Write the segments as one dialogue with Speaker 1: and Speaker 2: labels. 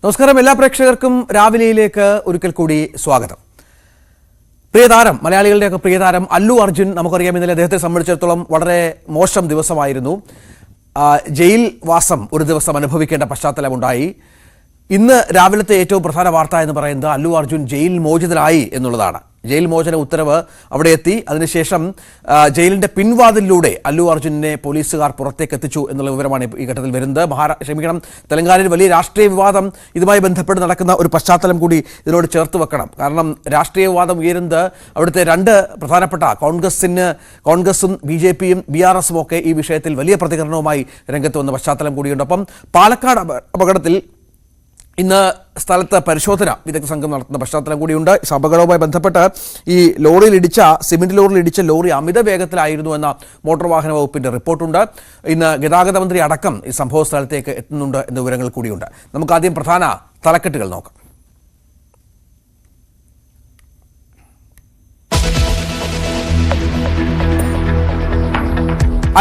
Speaker 1: നമസ്കാരം എല്ലാ പ്രേക്ഷകർക്കും രാവിലെയിലേക്ക് ഒരിക്കൽ കൂടി സ്വാഗതം. പ്രിയതാരം മലയാളികളുടെയൊക്കെ പ്രിയതാരം അല്ലു അർജുൻ നമുക്കറിയാം ഇന്നലെ അദ്ദേഹത്തെ സംബന്ധിച്ചിടത്തോളം വളരെ മോശം ദിവസമായിരുന്നു. ജയിൽ വാസം ഒരു ദിവസം അനുഭവിക്കേണ്ട പശ്ചാത്തലമുണ്ടായി. ഇന്ന് രാവിലത്തെ ഏറ്റവും പ്രധാന വാർത്ത എന്ന് പറയുന്നത് അല്ലു അർജുൻ ജയിൽ മോചിതനായി എന്നുള്ളതാണ്. ജയിൽ മോചന ഉത്തരവ് അവിടെ എത്തി. അതിനുശേഷം ജയിലിന്റെ പിൻവാതിലൂടെ അല്ലു അർജുനെ പോലീസുകാർ പുറത്തേക്ക് എത്തിച്ചു എന്നുള്ള വിവരമാണ് ഈ ഘട്ടത്തിൽ വരുന്നത്. തെലങ്കാനയിൽ വലിയ രാഷ്ട്രീയ വിവാദം ഇതുമായി ബന്ധപ്പെട്ട് നടക്കുന്ന ഒരു പശ്ചാത്തലം കൂടി ഇതിനോട് ചേർത്ത് വെക്കണം. കാരണം രാഷ്ട്രീയ വിവാദം ഉയരുന്നത് അവിടുത്തെ രണ്ട് പ്രധാനപ്പെട്ട കോൺഗ്രസും BJPയും BRSും ഒക്കെ ഈ വിഷയത്തിൽ വലിയ പ്രതികരണവുമായി രംഗത്ത് വന്ന പശ്ചാത്തലം കൂടിയുണ്ട്. ഒപ്പം പാലക്കാട് അപകടത്തിൽ ഇന്ന് സ്ഥലത്ത് പരിശോധന വിദഗ്ധ സംഘം നടത്തുന്ന പശ്ചാത്തലം കൂടിയുണ്ട്. അപകടവുമായി ബന്ധപ്പെട്ട് ഈ സിമെന്റ് ലോറിയിൽ ഇടിച്ച ലോറി അമിത വേഗത്തിലായിരുന്നു എന്ന മോട്ടോർ വാഹന വകുപ്പിന്റെ റിപ്പോർട്ടുണ്ട്. ഇന്ന് ഗതാഗത മന്ത്രി അടക്കം ഈ സംഭവ സ്ഥലത്തേക്ക് എത്തുന്നുണ്ട് എന്ന വിവരങ്ങൾ കൂടിയുണ്ട്. നമുക്ക് ആദ്യം പ്രധാന തലക്കെട്ടുകൾ നോക്കാം.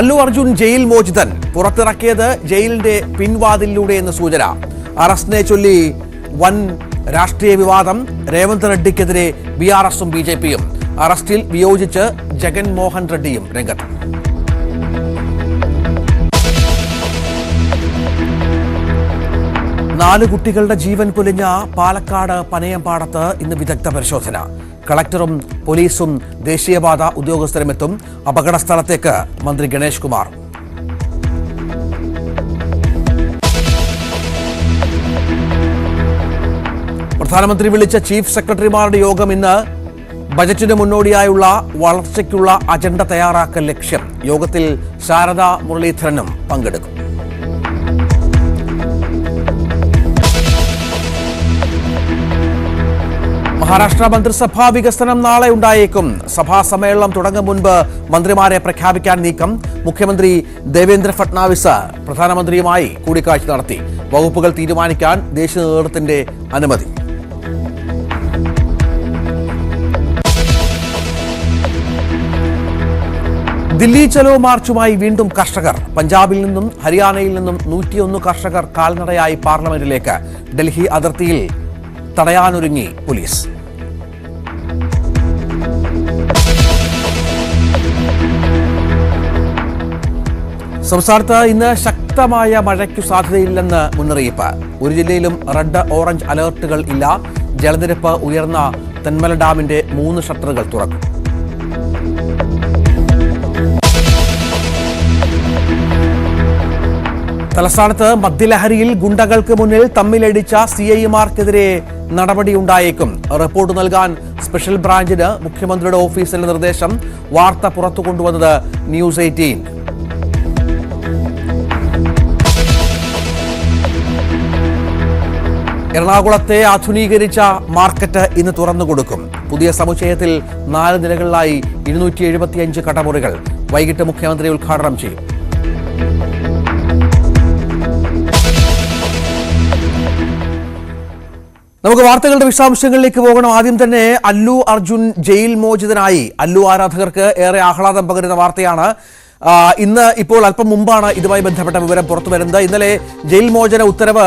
Speaker 1: അല്ലു അർജുൻ ജയിൽ മോചിതൻ, പുറത്തിറക്കിയത് ജയിലിന്റെ പിൻവാതിലൂടെ എന്ന സൂചന. അറസ്റ്റിനെ ചൊല്ലി വൻ രാഷ്ട്രീയ വിവാദം. രേവന്ത് റെഡ്ഡിക്കെതിരെ BRSും BJPയും. അറസ്റ്റിൽ വിയോജിച്ച് ജഗൻമോഹൻ റെഡ്ഡിയും രംഗത്ത്. നാല് കുട്ടികളുടെ ജീവൻ പൊലിഞ്ഞ പാലക്കാട് പനയമ്പാടത്ത് ഇന്ന് വിദഗ്ധ പരിശോധന. കളക്ടറും പോലീസും ദേശീയപാത ഉദ്യോഗസ്ഥരും എത്തും. അപകട സ്ഥലത്തേക്ക് മന്ത്രി ഗണേഷ് കുമാർ. പ്രധാനമന്ത്രി വിളിച്ച ചീഫ് സെക്രട്ടറിമാരുടെ യോഗം ഇന്ന്. ബജറ്റിന് മുന്നോടിയായുള്ള വളർച്ചയ്ക്കുള്ള അജണ്ട തയ്യാറാക്കൽ ലക്ഷ്യം. യോഗത്തിൽ ശാരദാ മുരളീധരനും പങ്കെടുക്കും. മഹാരാഷ്ട്ര മന്ത്രിസഭാ വികസനം നാളെ ഉണ്ടായേക്കും. സഭാ സമ്മേളനം തുടങ്ങും മുൻപ് മന്ത്രിമാരെ പ്രഖ്യാപിക്കാൻ നീക്കം. മുഖ്യമന്ത്രി ദേവേന്ദ്ര ഫട്നാവിസ് പ്രധാനമന്ത്രിയുമായി കൂടിക്കാഴ്ച നടത്തി. വകുപ്പുകൾ തീരുമാനിക്കാൻ ദേശീയ നേതൃത്വത്തിന്റെ അനുമതി. ദില്ലി ചലോ മാർച്ചുമായി വീണ്ടും കർഷകർ. പഞ്ചാബിൽ നിന്നും ഹരിയാനയിൽ നിന്നും 101 കർഷകർ കാൽനടയായി പാർലമെന്റിലേക്ക്. ഡൽഹി അതിർത്തിയിൽ തടയാനൊരുങ്ങി പോലീസ്. സംസ്ഥാനത്ത് ഇന്ന് ശക്തമായ മഴയ്ക്കു സാധ്യതയില്ലെന്ന് മുന്നറിയിപ്പ്. ഒരു ജില്ലയിലും റെഡ് ഓറഞ്ച് അലർട്ടുകൾ ഇല്ല. ജലനിരപ്പ് ഉയർന്ന തെന്മല ഡാമിന്റെ 3 ഷട്ടറുകൾ തുറക്കും. തലസ്ഥാനത്ത് മദ്യലഹരിയിൽ ഗുണ്ടകൾക്ക് മുന്നിൽ തമ്മിലടിച്ച CIമാർക്കെതിരെ നടപടിയുണ്ടായേക്കും. റിപ്പോർട്ട് നൽകാൻ സ്പെഷ്യൽ ബ്രാഞ്ചിന് മുഖ്യമന്ത്രിയുടെ ഓഫീസിന്റെ നിർദ്ദേശം. വാർത്ത പുറത്തു കൊണ്ടുവന്നത് ന്യൂസ് 18. എറണാകുളത്തെ ആധുനീകരിച്ച മാർക്കറ്റ് ഇന്ന് തുറന്നുകൊടുക്കും. പുതിയ സമുച്ചയത്തിൽ 4 നിലകളിലായി 275 കടമുറികൾ. വൈകിട്ട് മുഖ്യമന്ത്രി ഉദ്ഘാടനം ചെയ്യും. നമുക്ക് വാർത്തകളുടെ വിശദാംശങ്ങളിലേക്ക് പോകണം. ആദ്യം തന്നെ അല്ലു അർജുൻ ജയിൽ മോചിതനായി. അല്ലു ആരാധകർക്ക് ഏറെ ആഹ്ലാദം പകരുന്ന വാർത്തയാണ്. ഇന്ന് ഇപ്പോൾ അല്പം മുമ്പാണ് ഇതുമായി ബന്ധപ്പെട്ട വിവരം പുറത്തു വരുന്നത്. ഇന്നലെ ജയിൽ മോചന ഉത്തരവ്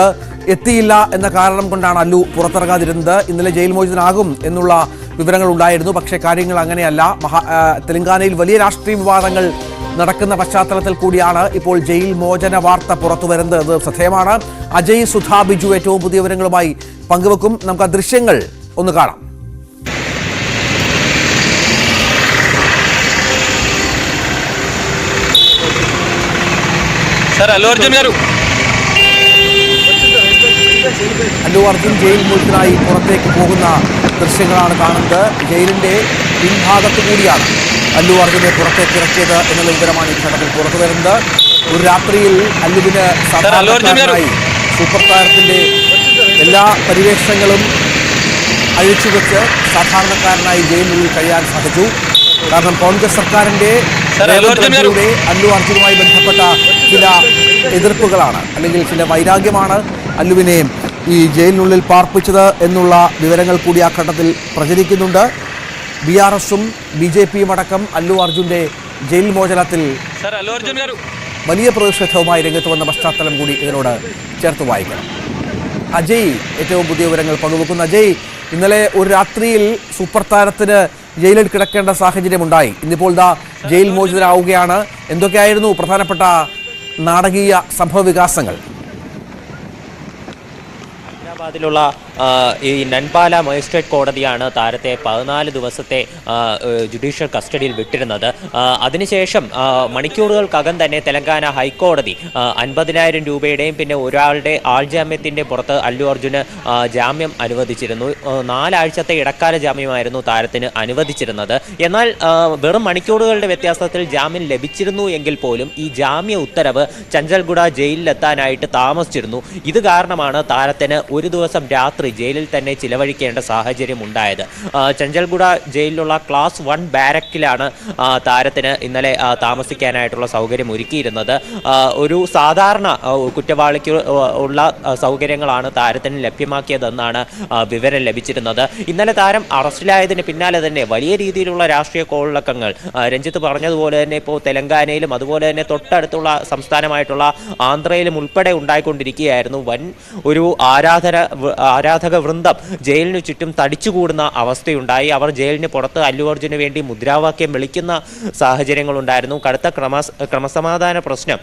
Speaker 1: എത്തിയില്ല എന്ന കാരണം കൊണ്ടാണ് അല്ലു പുറത്തിറങ്ങാതിരുന്നത്. ഇന്നലെ ജയിൽ മോചിതനാകും എന്നുള്ള വിവരങ്ങൾ ഉണ്ടായിരുന്നു. പക്ഷേ കാര്യങ്ങൾ അങ്ങനെയല്ല. തെലങ്കാനയിൽ വലിയ രാഷ്ട്രീയ വിവാദങ്ങൾ നടക്കുന്ന പശ്ചാത്തലത്തിൽ കൂടിയാണ് ഇപ്പോൾ ജയിൽ മോചന വാർത്ത പുറത്തു വരുന്നത്. ശ്രദ്ധേയമാണ്. അജയ് സുധാ ബിജു ഏറ്റവും പുതിയ വിവരങ്ങളുമായി പങ്കുവെക്കും. നമുക്ക് ആ ദൃശ്യങ്ങൾ ഒന്ന് കാണാം. അല്ലു അർജുൻ ജയിൽ മോചിതനായി പുറത്തേക്ക് പോകുന്ന ദൃശ്യങ്ങളാണ് കാണുന്നത്. ജയിലിന്റെ പിൻഭാഗത്തു കൂടിയാണ് അല്ലു അർജുനെ പുറത്തേക്ക് ഇറക്കിയത് എന്നുള്ള വിവരമാണ് ഈ ഘട്ടത്തിൽ പുറത്തു വരുന്നത്. ഒരു രാത്രിയിൽ അല്ലുവിന് സാധാരണക്കാരനായി സൂപ്പർ താരത്തിന്റെ എല്ലാ പരിവേഷങ്ങളും അഴിച്ചുവെച്ച് സാധാരണക്കാരനായി ജയിലിനുള്ളിൽ കഴിയാൻ സാധിച്ചു. കാരണം കോൺഗ്രസ് സർക്കാരിന്റെ അല്ലു അർജുനുമായി ബന്ധപ്പെട്ട ചില എതിർപ്പുകളാണ്, അല്ലെങ്കിൽ ചില വൈരാഗ്യമാണ് അല്ലുവിനെ ഈ ജയിലിനുള്ളിൽ പാർപ്പിച്ചത് എന്നുള്ള വിവരങ്ങൾ കൂടി ആ ഘട്ടത്തിൽ പ്രചരിക്കുന്നുണ്ട്. BRSും BJPയും അടക്കം അല്ലു അർജുന്റെ ജയിൽ മോചനത്തിൽ വലിയ പ്രതിഷേധവുമായി രംഗത്ത് വന്ന പശ്ചാത്തലം കൂടി ഇതിനോട് ചേർത്ത് വായിക്കണം. അജയ് ഏറ്റവും പുതിയ വിവരങ്ങൾ പങ്കുവെക്കുന്നു. അജയ്, ഇന്നലെ ഒരു രാത്രിയിൽ സൂപ്പർ താരത്തിന് ജയിലിൽ കിടക്കേണ്ട സാഹചര്യമുണ്ടായി. ഇന്നിപ്പോൾ ജയിൽ മോചിതരാവുകയാണ്. എന്തൊക്കെയായിരുന്നു പ്രധാനപ്പെട്ട നാടകീയ സംഭവ വികാസങ്ങൾ?
Speaker 2: ഹൈദരാബാദിലുള്ള ഈ നൻപാല മജിസ്ട്രേറ്റ് കോടതിയാണ് താരത്തെ 14 ദിവസത്തെ ജുഡീഷ്യൽ കസ്റ്റഡിയിൽ വിട്ടിരുന്നത്. അതിനുശേഷം മണിക്കൂറുകൾക്കകം തന്നെ തെലങ്കാന ഹൈക്കോടതി 50,000 രൂപയുടെയും പിന്നെ ഒരാളുടെ ആൾജാമ്യത്തിൻ്റെ പുറത്ത് അല്ലു അർജുന് ജാമ്യം അനുവദിച്ചിരുന്നു. 4 ആഴ്ചത്തെ ഇടക്കാല ജാമ്യമായിരുന്നു താരത്തിന് അനുവദിച്ചിരുന്നത്. എന്നാൽ വെറും മണിക്കൂറുകളുടെ വ്യത്യാസത്തിൽ ജാമ്യം ലഭിച്ചിരുന്നു എങ്കിൽ പോലും ഈ ജാമ്യ ഉത്തരവ് ചഞ്ചൽഗുഡ ജയിലിലെത്താനായിട്ട് താമസിച്ചിരുന്നു. ഇത് കാരണമാണ് താരത്തിന് ഒരു ദിവസം രാത്രി ജയിലിൽ തന്നെ ചിലവഴിക്കേണ്ട സാഹചര്യം ഉണ്ടായത്. ചഞ്ചൽഗുഡ ജയിലിലുള്ള ക്ലാസ് 1 ബാരക്കിലാണ് താരത്തിന് ഇന്നലെ താമസിക്കാനായിട്ടുള്ള സൗകര്യം ഒരുക്കിയിരുന്നത്. ഒരു സാധാരണ കുറ്റവാളിക്ക് ഉള്ള സൗകര്യങ്ങളാണ് താരത്തിന് ലഭ്യമാക്കിയതെന്നാണ് വിവരം ലഭിച്ചിരുന്നത്. ഇന്നലെ താരം അറസ്റ്റിലായതിന് പിന്നാലെ തന്നെ വലിയ രീതിയിലുള്ള രാഷ്ട്രീയ കോളിളക്കങ്ങൾ രഞ്ജിത്ത് പറഞ്ഞതുപോലെ തന്നെ ഇപ്പോൾ തെലങ്കാനയിലും അതുപോലെ തന്നെ തൊട്ടടുത്തുള്ള സംസ്ഥാനമായിട്ടുള്ള ആന്ധ്രയിലും ഉൾപ്പെടെ ഉണ്ടായിക്കൊണ്ടിരിക്കുകയായിരുന്നു. വൻ ഒരു ആരാധക വൃന്ദം ജയിലിനു ചുറ്റും തടിച്ചുകൂടുന്ന അവസ്ഥയുണ്ടായി. അവർ ജയിലിന് പുറത്ത് അല്ലു അർജുന് വേണ്ടി മുദ്രാവാക്യം വിളിക്കുന്ന സാഹചര്യങ്ങളുണ്ടായിരുന്നു. കടുത്ത ക്രമസമാധാന പ്രശ്നം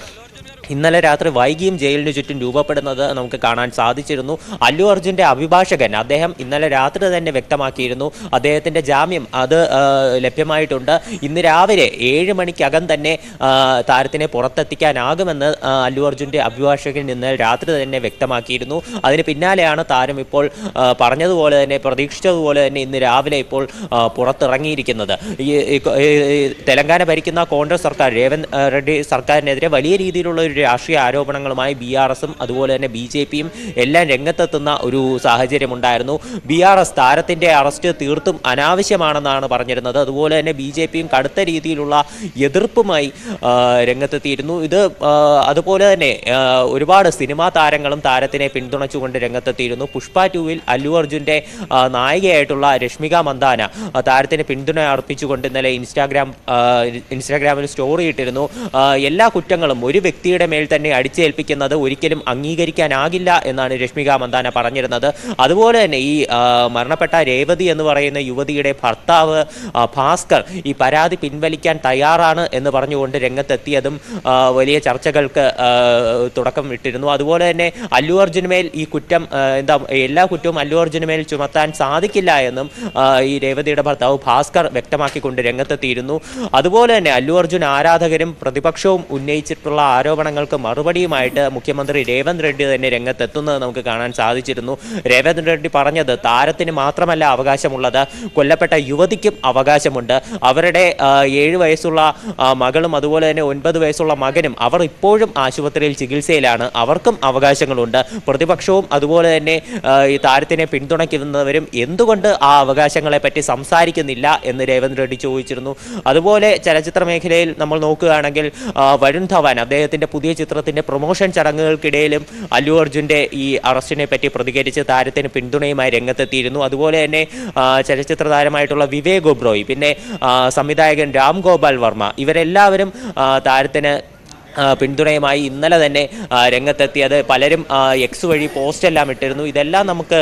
Speaker 2: ഇന്നലെ രാത്രി വൈകിയും ജയിലിന് ചുറ്റും രൂപപ്പെടുന്നത് നമുക്ക് കാണാൻ സാധിച്ചിരുന്നു. അല്ലു അർജുൻ്റെ അഭിഭാഷകൻ അദ്ദേഹം ഇന്നലെ രാത്രി തന്നെ വ്യക്തമാക്കിയിരുന്നു അദ്ദേഹത്തിൻ്റെ ജാമ്യം അത് ലഭ്യമായിട്ടുണ്ട്. ഇന്ന് രാവിലെ 7 മണിക്കകം തന്നെ താരത്തിനെ പുറത്തെത്തിക്കാനാകുമെന്ന് അല്ലു അർജുൻ്റെ അഭിഭാഷകൻ ഇന്നലെ രാത്രി തന്നെ വ്യക്തമാക്കിയിരുന്നു. അതിന് പിന്നാലെയാണ് താരം ഇപ്പോൾ പറഞ്ഞതുപോലെ തന്നെ പ്രതീക്ഷിച്ചതുപോലെ തന്നെ ഇന്ന് രാവിലെ ഇപ്പോൾ പുറത്തിറങ്ങിയിരിക്കുന്നത്. തെലങ്കാന ഭരിക്കുന്ന കോൺഗ്രസ് സർക്കാർ രേവന്ത് റെഡ്ഡി സർക്കാരിനെതിരെ വലിയ രീതിയിലുള്ള ഒരു രാഷ്ട്രീയ ആരോപണങ്ങളുമായി BRSും അതുപോലെ തന്നെ BJPയും എല്ലാം രംഗത്തെത്തുന്ന ഒരു സാഹചര്യമുണ്ടായിരുന്നു. BRS താരത്തിൻ്റെ അറസ്റ്റ് തീർത്തും അനാവശ്യമാണെന്നാണ് പറഞ്ഞിരുന്നത്. അതുപോലെ തന്നെ BJPയും കടുത്ത രീതിയിലുള്ള എതിർപ്പുമായി രംഗത്തെത്തിയിരുന്നു. ഇത് അതുപോലെ തന്നെ ഒരുപാട് സിനിമാ താരങ്ങളും താരത്തിനെ പിന്തുണച്ചുകൊണ്ട് രംഗത്തെത്തിയിരുന്നു. പുഷ്പ 2-ൽ അല്ലു അർജുൻ്റെ നായികയായിട്ടുള്ള രശ്മിക മന്ദാന താരത്തിന് പിന്തുണ അർപ്പിച്ചുകൊണ്ട് ഇന്നലെ ഇൻസ്റ്റാഗ്രാമിൽ സ്റ്റോറി ഇട്ടിരുന്നു. എല്ലാ കുറ്റങ്ങളും ഒരു വ്യക്തിയുടെ മേൽ തന്നെ അടിച്ചേൽപ്പിക്കുന്നത് ഒരിക്കലും അംഗീകരിക്കാനാകില്ല എന്നാണ് രശ്മിക മന്ദാന പറഞ്ഞിരുന്നത്. അതുപോലെ തന്നെ ഈ മരണപ്പെട്ട രേവതി എന്ന് പറയുന്ന യുവതിയുടെ ഭർത്താവ് ഭാസ്കർ ഈ പരാതി പിൻവലിക്കാൻ തയ്യാറാണ് എന്ന് പറഞ്ഞുകൊണ്ട് രംഗത്തെത്തിയതും വലിയ ചർച്ചകൾക്ക് തുടക്കം ഇട്ടിരുന്നു. അതുപോലെ തന്നെ അല്ലു അർജുന് മേൽ ഈ കുറ്റം എല്ലാ കുറ്റവും അല്ലു അർജുന് മേൽ ചുമത്താൻ സാധിക്കില്ല എന്നും ഈ രേവതിയുടെ ഭർത്താവ് ഭാസ്കർ വ്യക്തമാക്കിക്കൊണ്ട് രംഗത്തെത്തിയിരുന്നു. അതുപോലെ തന്നെ അല്ലു അർജുൻ ആരാധകരും പ്രതിപക്ഷവും ഉന്നയിച്ചിട്ടുള്ള ആരോപണങ്ങൾക്ക് മറുപടിയുമായിട്ട് മുഖ്യമന്ത്രി രേവന്ത് റെഡ്ഡി തന്നെ രംഗത്തെത്തുന്നത് നമുക്ക് കാണാൻ സാധിച്ചിരുന്നു. രേവന്ത് റെഡ്ഡി പറഞ്ഞത് താരത്തിന് മാത്രമല്ല അവകാശമുള്ളത്, കൊല്ലപ്പെട്ട യുവതിക്കും അവകാശമുണ്ട്. അവരുടെ 7 വയസ്സുള്ള മകളും അതുപോലെ തന്നെ 9 വയസ്സുള്ള മകനും അവർ ഇപ്പോഴും ആശുപത്രിയിൽ ചികിത്സയിലാണ്. അവർക്കും അവകാശങ്ങളുണ്ട്. പ്രതിപക്ഷവും അതുപോലെ തന്നെ ഈ താരത്തിനെ പിന്തുണയ്ക്കുന്നവരും എന്തുകൊണ്ട് ആ അവകാശങ്ങളെ പറ്റി സംസാരിക്കുന്നില്ല എന്ന് രേവന്ത് റെഡ്ഡി ചോദിച്ചിരുന്നു. അതുപോലെ ചലച്ചിത്ര മേഖലയിൽ നമ്മൾ നോക്കുകയാണെങ്കിൽ വരുൺ ധവാൻ അദ്ദേഹത്തിൻ്റെ പുതിയ ചിത്രത്തിൻ്റെ പ്രൊമോഷൻ ചടങ്ങുകൾക്കിടയിലും അല്ലു അർജുൻ്റെ ഈ അറസ്റ്റിനെ പറ്റി പ്രതികരിച്ച് താരത്തിന് പിന്തുണയുമായി രംഗത്തെത്തിയിരുന്നു. അതുപോലെ തന്നെ ചലച്ചിത്ര താരമായിട്ടുള്ള വിവേക് ഒബ്രോയ് പിന്നെ സംവിധായകൻ രാം ഗോപാൽ വർമ്മ ഇവരെല്ലാവരും താരത്തിന് പിന്തുണയുമായി ഇന്നലെ തന്നെ രംഗത്തെത്തിയത് പലരും X വഴി പോസ്റ്റെല്ലാം ഇട്ടിരുന്നു. ഇതെല്ലാം നമുക്ക്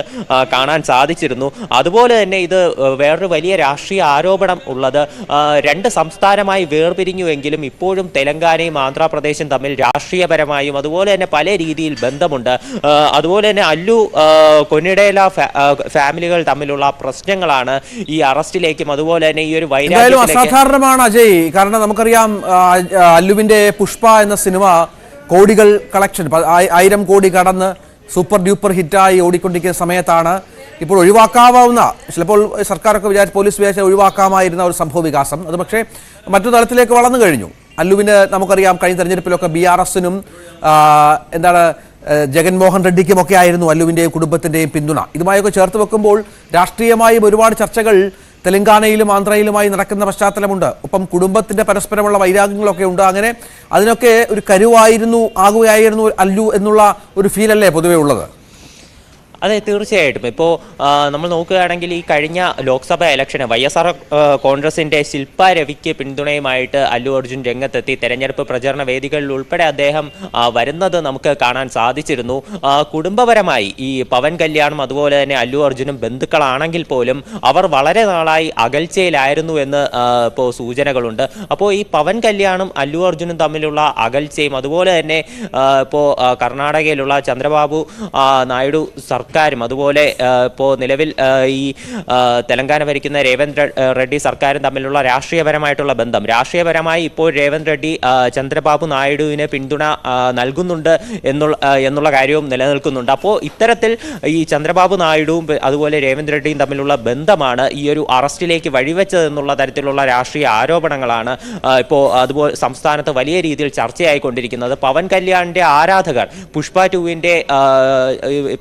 Speaker 2: കാണാൻ സാധിച്ചിരുന്നു. അതുപോലെ തന്നെ ഇത് വേറൊരു വലിയ രാഷ്ട്രീയ ആരോപണം ഉള്ളത് 2 സംസ്ഥാനമായി വേർപിരിഞ്ഞുവെങ്കിലും ഇപ്പോഴും തെലങ്കാനയും ആന്ധ്രാപ്രദേശും തമ്മിൽ രാഷ്ട്രീയപരമായും അതുപോലെ തന്നെ പല രീതിയിൽ ബന്ധമുണ്ട്. അതുപോലെ തന്നെ അല്ലു കൊന്നിഡേല ഫാമിലികൾ തമ്മിലുള്ള പ്രശ്നങ്ങളാണ് ഈ അറസ്റ്റിലേക്കും അതുപോലെ തന്നെ ഈ ഒരു വൈരാഗ്യം
Speaker 1: അസാധാരണമാണ് അജയ്. കാരണം നമുക്കറിയാം അല്ലുവിന്റെ പുഷ്പ എന്ന സിനിമ കോടികൾ കളക്ഷൻ 1000 കോടി കടന്ന് സൂപ്പർ ഡ്യൂപ്പർ ഹിറ്റായി ഓടിക്കൊണ്ടിരിക്കുന്ന സമയത്താണ് ഇപ്പോൾ ഒഴിവാക്കാവുന്ന ചിലപ്പോൾ സർക്കാരൊക്കെ പോലീസ് വിചാരിച്ച ഒഴിവാക്കാമായിരുന്ന ഒരു സംഭവ വികാസം അത് പക്ഷേ മറ്റു തലത്തിലേക്ക് വളർന്നു കഴിഞ്ഞു. അല്ലുവിന് നമുക്കറിയാം കഴിഞ്ഞ തെരഞ്ഞെടുപ്പിലൊക്കെ BRSനും ജഗൻമോഹൻ റെഡ്ഡിക്കുമൊക്കെ ആയിരുന്നു അല്ലുവിൻ്റെയും കുടുംബത്തിൻ്റെയും പിന്തുണ. ഇതുമായൊക്കെ ചേർത്ത് വെക്കുമ്പോൾ രാഷ്ട്രീയമായും ഒരുപാട് ചർച്ചകൾ തെലങ്കാനയിലും ആന്ധ്രയിലുമായി നടക്കുന്ന പശ്ചാത്തലമുണ്ട്. ഒപ്പം കുടുംബത്തിന്റെ പരസ്പരമുള്ള വൈരാഗ്യങ്ങളൊക്കെ ഉണ്ട്. അങ്ങനെ അതിനൊക്കെ ഒരു കരുവായിരുന്നു ആകുകയായിരുന്നു അല്ലു എന്നുള്ള ഒരു ഫീലല്ലേ പൊതുവെ ഉള്ളത്?
Speaker 2: അതെ, തീർച്ചയായിട്ടും. ഇപ്പോൾ നമ്മൾ നോക്കുകയാണെങ്കിൽ ഈ കഴിഞ്ഞ ലോക്സഭാ ഇലക്ഷന് YSR കോൺഗ്രസിന്റെ ശില്പ രവിക്ക് പിന്തുണയുമായിട്ട് അല്ലു അർജുൻ രംഗത്തെത്തി തെരഞ്ഞെടുപ്പ് പ്രചരണ വേദികളിൽ ഉൾപ്പെടെ അദ്ദേഹം വരുന്നത് നമുക്ക് കാണാൻ സാധിച്ചിരുന്നു. കുടുംബപരമായി ഈ പവൻ കല്യാണും അതുപോലെ തന്നെ അല്ലു അർജുനും ബന്ധുക്കളാണെങ്കിൽ പോലും അവർ വളരെ നാളായി അകൽച്ചയിലായിരുന്നു എന്ന് ഇപ്പോൾ സൂചനകളുണ്ട്. അപ്പോൾ ഈ പവൻ കല്യാണും അല്ലു അർജുനും തമ്മിലുള്ള അകൽച്ചയും അതുപോലെ തന്നെ ഇപ്പോൾ കർണാടകയിലുള്ള ചന്ദ്രബാബു നായിഡു സർക്കാരും അതുപോലെ ഇപ്പോൾ നിലവിൽ ഈ തെലങ്കാന ഭരിക്കുന്ന രേവന്ത് റെഡ്ഡി സർക്കാരും തമ്മിലുള്ള രാഷ്ട്രീയപരമായിട്ടുള്ള ബന്ധം, രാഷ്ട്രീയപരമായി ഇപ്പോൾ രേവന്ത് റെഡ്ഡി ചന്ദ്രബാബു നായിഡുവിന് പിന്തുണ നൽകുന്നുണ്ട് എന്നുള്ള കാര്യവും നിലനിൽക്കുന്നുണ്ട്. അപ്പോൾ ഇത്തരത്തിൽ ഈ ചന്ദ്രബാബു നായിഡുവും അതുപോലെ രേവന്ത് റെഡ്ഡിയും തമ്മിലുള്ള ബന്ധമാണ് ഈ ഒരു അറസ്റ്റിലേക്ക് വഴിവെച്ചതെന്നുള്ള തരത്തിലുള്ള രാഷ്ട്രീയ ആരോപണങ്ങളാണ് ഇപ്പോൾ അതുപോലെ സംസ്ഥാനത്ത് വലിയ രീതിയിൽ ചർച്ചയായിക്കൊണ്ടിരിക്കുന്നത്. പവൻ കല്യാണിന്റെ ആരാധകർ പുഷ്പ 2വിന്റെ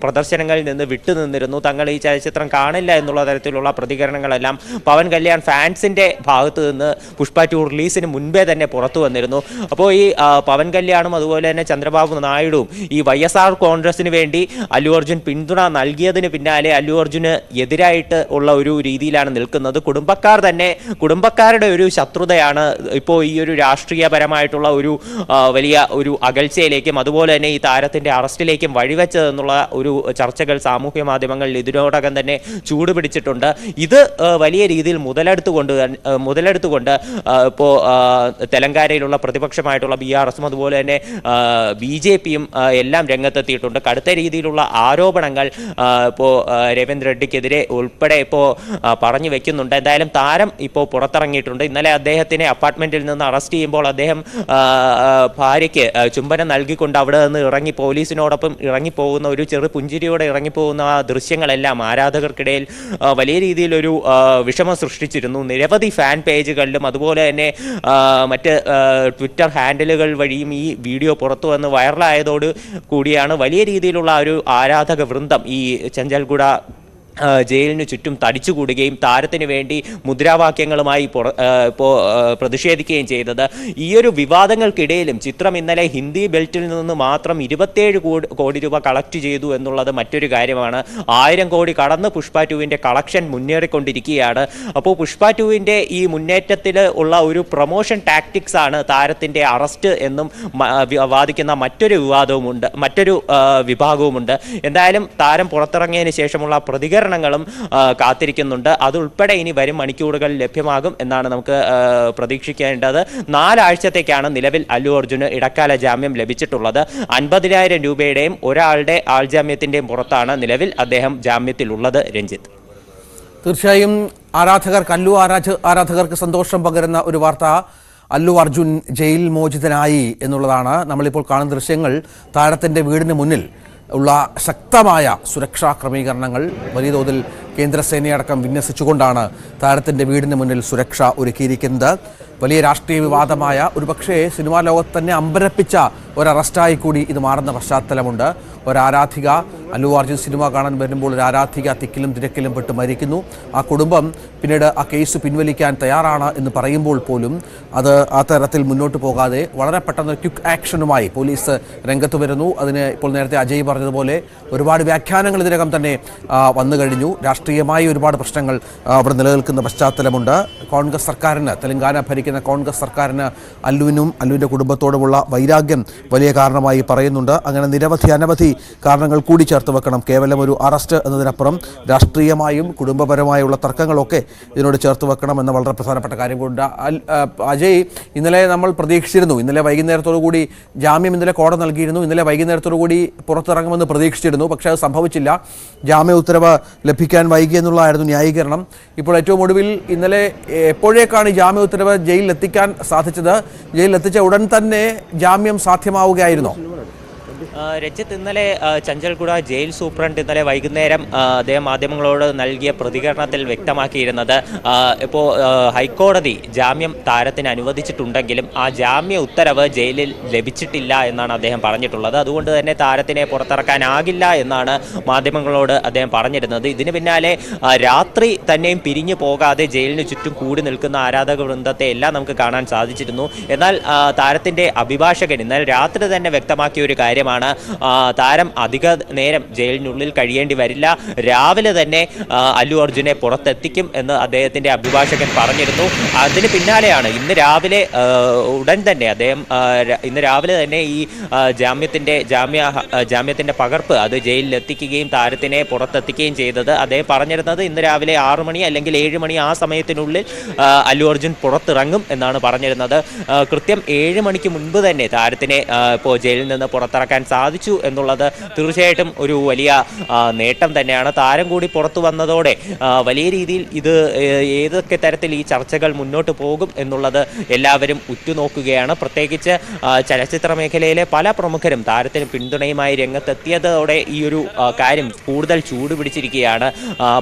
Speaker 2: പ്രദർശനങ്ങളിൽ നിന്ന് വിട്ടുനിന്നിരുന്നു. തങ്ങൾ ഈ ചലച്ചിത്രം കാണില്ല എന്നുള്ള തരത്തിലുള്ള പ്രതികരണങ്ങളെല്ലാം പവൻ കല്യാൺ ഫാൻസിന്റെ ഭാഗത്തു നിന്ന് പുഷ്പ 2 റിലീസിന് മുൻപേ തന്നെ പുറത്തു വന്നിരുന്നു. അപ്പോൾ ഈ പവൻ കല്യാണും അതുപോലെ തന്നെ ചന്ദ്രബാബു നായിഡുവും ഈ YSR കോൺഗ്രസിന് വേണ്ടി അല്ലു അർജുൻ പിന്തുണ നൽകിയതിന് പിന്നാലെ അല്ലു അർജുന് എതിരായിട്ട് ഉള്ള ഒരു രീതിയിലാണ് നിൽക്കുന്നത്. കുടുംബക്കാരുടെ ഒരു ശത്രുതയാണ് ഇപ്പോൾ ഈ ഒരു രാഷ്ട്രീയപരമായിട്ടുള്ള ഒരു വലിയ ഒരു അകൽച്ചയിലേക്കും അതുപോലെ തന്നെ ഈ താരത്തിന്റെ അറസ്റ്റിലേക്കും വഴിവെച്ചതെന്നുള്ള ഒരു ചർച്ചകൾ സാമൂഹ്യ മാധ്യമങ്ങളിൽ ഇതിനോടകം തന്നെ ചൂടുപിടിച്ചിട്ടുണ്ട്. ഇത് വലിയ രീതിയിൽ മുതലെടുത്തുകൊണ്ട് ഇപ്പോൾ തെലങ്കാനയിലുള്ള പ്രതിപക്ഷമായിട്ടുള്ള BRSും അതുപോലെ തന്നെ BJPയും എല്ലാം രംഗത്തെത്തിയിട്ടുണ്ട്. കടുത്ത രീതിയിലുള്ള ആരോപണങ്ങൾ ഇപ്പോൾ രേവന്ത് റെഡ്ഡിക്കെതിരെ ഉൾപ്പെടെ ഇപ്പോൾ പറഞ്ഞു വെക്കുന്നുണ്ട്. എന്തായാലും താരം ഇപ്പോൾ പുറത്തിറങ്ങിയിട്ടുണ്ട്. ഇന്നലെ അദ്ദേഹത്തിനെ അപ്പാർട്ട്മെന്റിൽ നിന്ന് അറസ്റ്റ് ചെയ്യുമ്പോൾ അദ്ദേഹം ഭാര്യയ്ക്ക് ചുംബനം നൽകിക്കൊണ്ട് അവിടെ നിന്ന് പോലീസിനോടൊപ്പം ഇറങ്ങിപ്പോകുന്ന ഒരു ചെറു പുഞ്ചിരിയോടെ ഇറങ്ങിപ്പോകുന്ന ആ ദൃശ്യങ്ങളെല്ലാം ആരാധകർക്കിടയിൽ വലിയ രീതിയിലൊരു വിഷമം സൃഷ്ടിച്ചിരുന്നു. നിരവധി ഫാൻ പേജുകളിലും അതുപോലെ തന്നെ മറ്റ് ട്വിറ്റർ ഹാൻഡിലുകൾ വഴിയും ഈ വീഡിയോ പുറത്തു വന്ന് വൈറലായതോട് കൂടിയാണ് വലിയ രീതിയിലുള്ള ഒരു ആരാധക വൃന്ദം ഈ ചഞ്ചൽഗുഡ ജയിലിന് ചുറ്റും തടിച്ചുകൂടുകയും താരത്തിന് വേണ്ടി മുദ്രാവാക്യങ്ങളുമായി ഇപ്പോൾ പ്രതിഷേധിക്കുകയും ചെയ്തത്. ഈ ഒരു വിവാദങ്ങൾക്കിടയിലും ചിത്രം ഇന്നലെ ഹിന്ദി ബെൽറ്റിൽ നിന്ന് മാത്രം 27 കോടി രൂപ കളക്ട് ചെയ്തു എന്നുള്ളത് മറ്റൊരു കാര്യമാണ്. 1000 കോടി കടന്ന് പുഷ്പ 2വിൻ്റെ കളക്ഷൻ മുന്നേറിക്കൊണ്ടിരിക്കുകയാണ്. അപ്പോൾ പുഷ്പ 2വിൻ്റെ ഈ മുന്നേറ്റത്തിൽ ഉള്ള ഒരു പ്രൊമോഷൻ ടാക്ടിക്സ് ആണ് താരത്തിൻ്റെ അറസ്റ്റ് എന്നും വാദിക്കുന്ന മറ്റൊരു വിഭാഗവുമുണ്ട്. എന്തായാലും താരം പുറത്തിറങ്ങിയതിന് ശേഷമുള്ള പ്രതികരണങ്ങളും കാത്തിരിക്കുന്നുണ്ട്. അതുൾപ്പെടെ ഇനി വരും മണിക്കൂറുകളിൽ ലഭ്യമാകും എന്നാണ് നമുക്ക് പ്രതീക്ഷിക്കേണ്ടത്. 4 ആഴ്ചത്തേക്കാണ് നിലവിൽ അല്ലു അർജുന് ഇടക്കാല ജാമ്യം ലഭിച്ചിട്ടുള്ളത്. 50,000 രൂപയുടെയും ഒരാളുടെ ആൾജാമ്യത്തിന്റെയും പുറത്താണ് നിലവിൽ അദ്ദേഹം ജാമ്യത്തിലുള്ളത്. രഞ്ജിത്ത്,
Speaker 1: തീർച്ചയായും ആരാധകർക്ക് സന്തോഷം പകരുന്ന ഒരു വാർത്ത അല്ലു അർജുൻ ജയിൽ മോചിതനായി എന്നുള്ളതാണ്. നമ്മളിപ്പോൾ കാണുന്ന ദൃശ്യങ്ങൾ താരത്തിൻ്റെ വീടിന് മുന്നിൽ ഉള്ള ശക്തമായ സുരക്ഷാ ക്രമീകരണങ്ങൾ വലിയ തോതിൽ കേന്ദ്രസേനയടക്കം വിന്യസിച്ചുകൊണ്ടാണ് താരത്തിൻ്റെ വീടിന് മുന്നിൽ സുരക്ഷ ഒരുക്കിയിരിക്കുന്നത്. വലിയ രാഷ്ട്രീയ വിവാദമായ ഒരുപക്ഷേ സിനിമാ ലോകത്ത് തന്നെ അമ്പരപ്പിച്ച ഒരറസ്റ്റായി കൂടി ഇത് മാറുന്ന പശ്ചാത്തലമുണ്ട്. ഒരാരാധിക അല്ലു അർജുൻ സിനിമ കാണാൻ വരുമ്പോൾ ഒരു ആരാധിക തിക്കിലും തിരക്കിലും പെട്ട് മരിക്കുന്നു. ആ കുടുംബം പിന്നീട് ആ കേസ് പിൻവലിക്കാൻ തയ്യാറാണ് എന്ന് പറയുമ്പോൾ പോലും അത് ആ തരത്തിൽ മുന്നോട്ട് പോകാതെ വളരെ പെട്ടെന്ന് ക്വിക്ക് ആക്ഷനുമായി പോലീസ് രംഗത്ത് വരുന്നു. അതിന് ഇപ്പോൾ നേരത്തെ അജയ് പറഞ്ഞതുപോലെ ഒരുപാട് വ്യാഖ്യാനങ്ങൾ ഇതിനകം തന്നെ വന്നു കഴിഞ്ഞു. രാഷ്ട്രീയമായി ഒരുപാട് പ്രശ്നങ്ങൾ അവിടെ നിലനിൽക്കുന്ന പശ്ചാത്തലമുണ്ട്. കോൺഗ്രസ് സർക്കാരിന്, തെലങ്കാന ഭരിക്കുന്ന കോൺഗ്രസ് സർക്കാരിന് അല്ലുവിൻ്റെ കുടുംബത്തോടുമുള്ള വൈരാഗ്യം വലിയ കാരണമായി പറയുന്നുണ്ട്. അങ്ങനെ അനവധി കാരണങ്ങൾ കൂടി ചേർത്ത് വെക്കണം. കേവലം ഒരു അറസ്റ്റ് എന്നതിനപ്പുറം രാഷ്ട്രീയമായും കുടുംബപരമായുള്ള തർക്കങ്ങളൊക്കെ ഇതിനോട് ചേർത്ത് വെക്കണം എന്ന വളരെ പ്രധാനപ്പെട്ട കാര്യം കൊണ്ട് അജയ്, ഇന്നലെ നമ്മൾ പ്രതീക്ഷിച്ചിരുന്നു, ഇന്നലെ വൈകുന്നേരത്തോടു കൂടി ജാമ്യം ഇന്നലെ കോടതി നൽകിയിരുന്നു. ഇന്നലെ വൈകുന്നേരത്തോടു കൂടി പുറത്തിറങ്ങുമെന്ന് പ്രതീക്ഷിച്ചിരുന്നു. പക്ഷേ അത് സംഭവിച്ചില്ല. ജാമ്യ ഉത്തരവ് ലഭിക്കാൻ വൈകി എന്നുള്ളതായിരുന്നു ന്യായീകരണം. ഇപ്പോൾ ഏറ്റവും ഒടുവിൽ ഇന്നലെ എപ്പോഴേക്കാണ് ജാമ്യ ഉത്തരവ് ജയിലിലെത്തിക്കാൻ സാധിച്ചത്? ജയിലിലെത്തിച്ച ഉടൻ തന്നെ ജാമ്യം സാധ്യമാവുകയായിരുന്നോ?
Speaker 2: രഞ്ജിത്ത്, ഇന്നലെ ചഞ്ചൽഗുഡ ജയിൽ സൂപ്രണ്ട് ഇന്നലെ വൈകുന്നേരം അദ്ദേഹം മാധ്യമങ്ങളോട് നൽകിയ പ്രതികരണത്തിൽ വ്യക്തമാക്കിയിരുന്നത് ഇപ്പോൾ ഹൈക്കോടതി ജാമ്യം താരത്തിന് അനുവദിച്ചിട്ടുണ്ടെങ്കിലും ആ ജാമ്യ ഉത്തരവ് ജയിലിൽ ലഭിച്ചിട്ടില്ല എന്നാണ് അദ്ദേഹം പറഞ്ഞിട്ടുള്ളത്. അതുകൊണ്ട് തന്നെ താരത്തിനെ പുറത്തിറക്കാനാകില്ല എന്നാണ് മാധ്യമങ്ങളോട് അദ്ദേഹം പറഞ്ഞിരുന്നത്. ഇതിന് പിന്നാലെ രാത്രി തന്നെയും പിരിഞ്ഞു പോകാതെ ജയിലിന് ചുറ്റും കൂടി നിൽക്കുന്ന ആരാധക വൃന്ദത്തെ എല്ലാം നമുക്ക് കാണാൻ സാധിച്ചിരുന്നു. എന്നാൽ താരത്തിൻ്റെ അഭിഭാഷകൻ ഇന്നലെ രാത്രി തന്നെ വ്യക്തമാക്കിയ ഒരു കാര്യമാണ്, സാഹചര്യമാണ്. താരം അധിക നേരം ജയിലിനുള്ളിൽ കഴിയേണ്ടി വരില്ല. രാവിലെ തന്നെ അല്ലു അർജുനെ പുറത്തെത്തിക്കും എന്ന് അദ്ദേഹത്തിന്റെ അഭിഭാഷകൻ പറഞ്ഞിരുന്നു. അതിന് പിന്നാലെയാണ് ഇന്ന് രാവിലെ ഉടൻ തന്നെ അദ്ദേഹം ഇന്ന് രാവിലെ തന്നെ ഈ ജാമ്യത്തിന്റെ പകർപ്പ് അത് ജയിലിൽ എത്തിക്കുകയും താരത്തിനെ പുറത്തെത്തിക്കുകയും ചെയ്തത്. അദ്ദേഹം പറഞ്ഞിരുന്നത് ഇന്ന് രാവിലെ 6 മണി അല്ലെങ്കിൽ 7 മണി ആ സമയത്തിനുള്ളിൽ അല്ലു അർജുൻ പുറത്തിറങ്ങും എന്നാണ് പറഞ്ഞിരുന്നത്. കൃത്യം 7 മണിക്ക് മുൻപ് തന്നെ താരത്തിനെ ഇപ്പോൾ ജയിലിൽ നിന്ന് പുറത്തിറക്കാൻ സാധിച്ചു എന്നുള്ളത് തീർച്ചയായിട്ടും ഒരു വലിയ നേട്ടം തന്നെയാണ്. താരം കൂടി പുറത്തു വന്നതോടെ വലിയ രീതിയിൽ ഇത് ഏതൊക്കെ തരത്തിൽ ഈ ചർച്ചകൾ മുന്നോട്ട് പോകും എന്നുള്ളത് എല്ലാവരും ഉറ്റുനോക്കുകയാണ്. പ്രത്യേകിച്ച് ചലച്ചിത്ര മേഖലയിലെ പല പ്രമുഖരും താരത്തിന് പിന്തുണയുമായി രംഗത്തെത്തിയതോടെ ഈ ഒരു കാര്യം കൂടുതൽ ചൂടുപിടിച്ചിരിക്കുകയാണ്.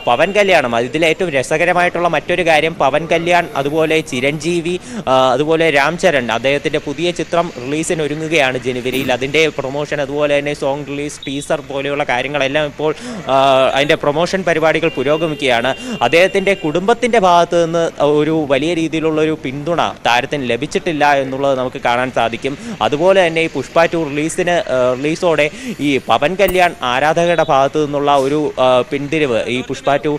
Speaker 2: പവൻ കല്യാണം ഇതിലേറ്റവും രസകരമായിട്ടുള്ള മറ്റൊരു കാര്യം, പവൻ കല്യാൺ അതുപോലെ ചിരഞ്ജീവി അതുപോലെ രാംചരൺ അദ്ദേഹത്തിന്റെ പുതിയ ചിത്രം റിലീസിന് ഒരുങ്ങുകയാണ് ജനുവരിയിൽ. അതിന്റെ പ്രൊമോഷൻ അതുപോലെ തന്നെ സോങ് റിലീസ്, ടീസർ പോലെയുള്ള കാര്യങ്ങളെല്ലാം ഇപ്പോൾ അതിന്റെ പ്രൊമോഷൻ പരിപാടികൾ പുരോഗമിക്കുകയാണ്. അദ്ദേഹത്തിന്റെ കുടുംബത്തിന്റെ ഭാഗത്ത് നിന്ന് ഒരു വലിയ രീതിയിലുള്ള ഒരു പിന്തുണ താരത്തിന് ലഭിച്ചിട്ടില്ല എന്നുള്ളത് നമുക്ക് കാണാൻ സാധിക്കും. അതുപോലെ തന്നെ ഈ പുഷ്പ 2 റിലീസോടെ ഈ പവൻ കല്യാൺ ആരാധകരുടെ ഭാഗത്തു നിന്നുള്ള ഒരു പിന്തിരിവ്, ഈ പുഷ്പ 2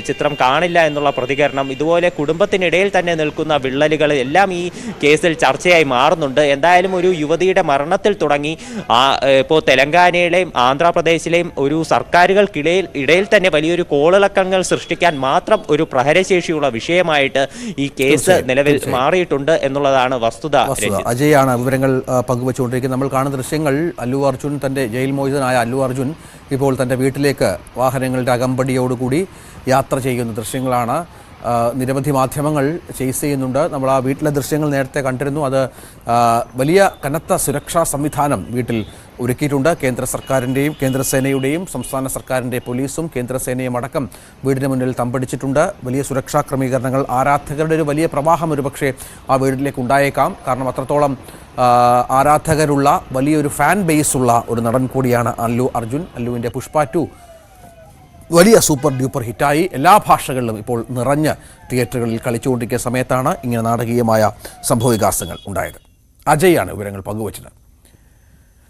Speaker 2: ചിത്രം കാണില്ല എന്നുള്ള പ്രതികരണം, ഇതുപോലെ കുടുംബത്തിനിടയിൽ തന്നെ നിൽക്കുന്ന വിള്ളലുകൾ എല്ലാം ഈ കേസിൽ ചർച്ചയായി മാറുന്നുണ്ട്. എന്തായാലും ഒരു യുവതിയുടെ മരണത്തിൽ തുടങ്ങി ഇപ്പോൾ തെലങ്കാനയിലെയും ആന്ധ്രാപ്രദേശിലെയും ഒരു സർക്കാരുകൾക്കിടയിൽ തന്നെ വലിയൊരു കോളിളക്കങ്ങൾ സൃഷ്ടിക്കാൻ മാത്രം ഒരു പ്രഹരശേഷിയുള്ള വിഷയമായിട്ട് ഈ കേസ് നിലവിൽ മാറിയിട്ടുണ്ട് എന്നുള്ളതാണ് വസ്തുത.
Speaker 1: അജയാണ് വിവരങ്ങൾ പങ്കുവച്ചുകൊണ്ടിരിക്കുന്നത്. നമ്മൾ കാണുന്ന ദൃശ്യങ്ങൾ, അല്ലു അർജുൻ തന്റെ ജയിൽ മോചിതനായ അല്ലു അർജുൻ ഇപ്പോൾ തന്റെ വീട്ടിലേക്ക് വാഹനങ്ങളുടെ അകമ്പടിയോടുകൂടി യാത്ര ചെയ്യുന്ന ദൃശ്യങ്ങളാണ്. നിരവധി മാധ്യമങ്ങൾ ചേസ് ചെയ്യുന്നുണ്ട്. നമ്മൾ ആ വീട്ടിലെ ദൃശ്യങ്ങൾ നേരത്തെ കണ്ടിരുന്നു. അത് വലിയ കനത്ത സുരക്ഷാ സംവിധാനം വീട്ടിൽ ഒരുക്കിയിട്ടുണ്ട്. കേന്ദ്ര സർക്കാരിൻ്റെയും കേന്ദ്രസേനയുടെയും സംസ്ഥാന സർക്കാരിൻ്റെ പോലീസും കേന്ദ്രസേനയും അടക്കം വീടിന് മുന്നിൽ തമ്പടിച്ചിട്ടുണ്ട്. വലിയ സുരക്ഷാ ക്രമീകരണങ്ങൾ, ആരാധകരുടെ ഒരു വലിയ പ്രവാഹം ഒരുപക്ഷെ ആ വീട്ടിലേക്ക് ഉണ്ടായേക്കാം. കാരണം അത്രത്തോളം ആരാധകരുള്ള വലിയൊരു ഫാൻ ബേസുള്ള ഒരു നടൻ കൂടിയാണ് അല്ലു അർജുൻ. അല്ലുവിൻ്റെ പുഷ്പ 2 വലിയ സൂപ്പർ ഡ്യൂപ്പർ ഹിറ്റായി എല്ലാ ഭാഷകളിലും ഇപ്പോൾ നിറഞ്ഞ് തിയേറ്ററുകളിൽ കളിച്ചുകൊണ്ടിരിക്കുന്ന സമയത്താണ് ഇങ്ങനെ നാടകീയമായ സംഭവവികാസങ്ങൾ ഉണ്ടായത്. അജയാണ് വിവരങ്ങൾ പങ്കുവച്ചത്.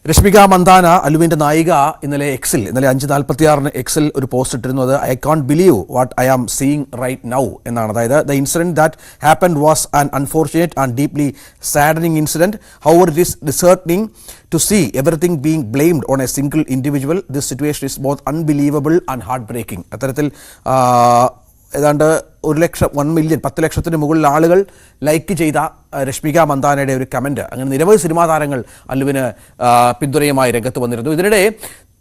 Speaker 1: രശ്മിക മന്ദാന, അല്ലുവിൻ്റെ നായിക, ഇന്നലെ 5:46 എക്സിൽ ഒരു പോസ്റ്റ് ഇട്ടിരുന്നു. അത് I can't believe what I am seeing right now എന്നാണ്. അതായത് the incident that happened was an unfortunate and deeply saddening incident. However it is deserting to see everything being blamed on a single individual. This situation is both unbelievable and heartbreaking. അത്തരത്തിൽ ഏതാണ്ട് 1 million 10 ലക്ഷത്തിന് മുകളിൽ ആളുകൾ like ചെയ്ത രശ്മിക മന്ദാനയുടെ ഒരു comment, അങ്ങനെ നിരവധി cinema താരങ്ങൾ അല്ലുവിന് പിന്തുണയുമായി രംഗത്ത് വന്നിരുന്നു. ഇതിനിടെ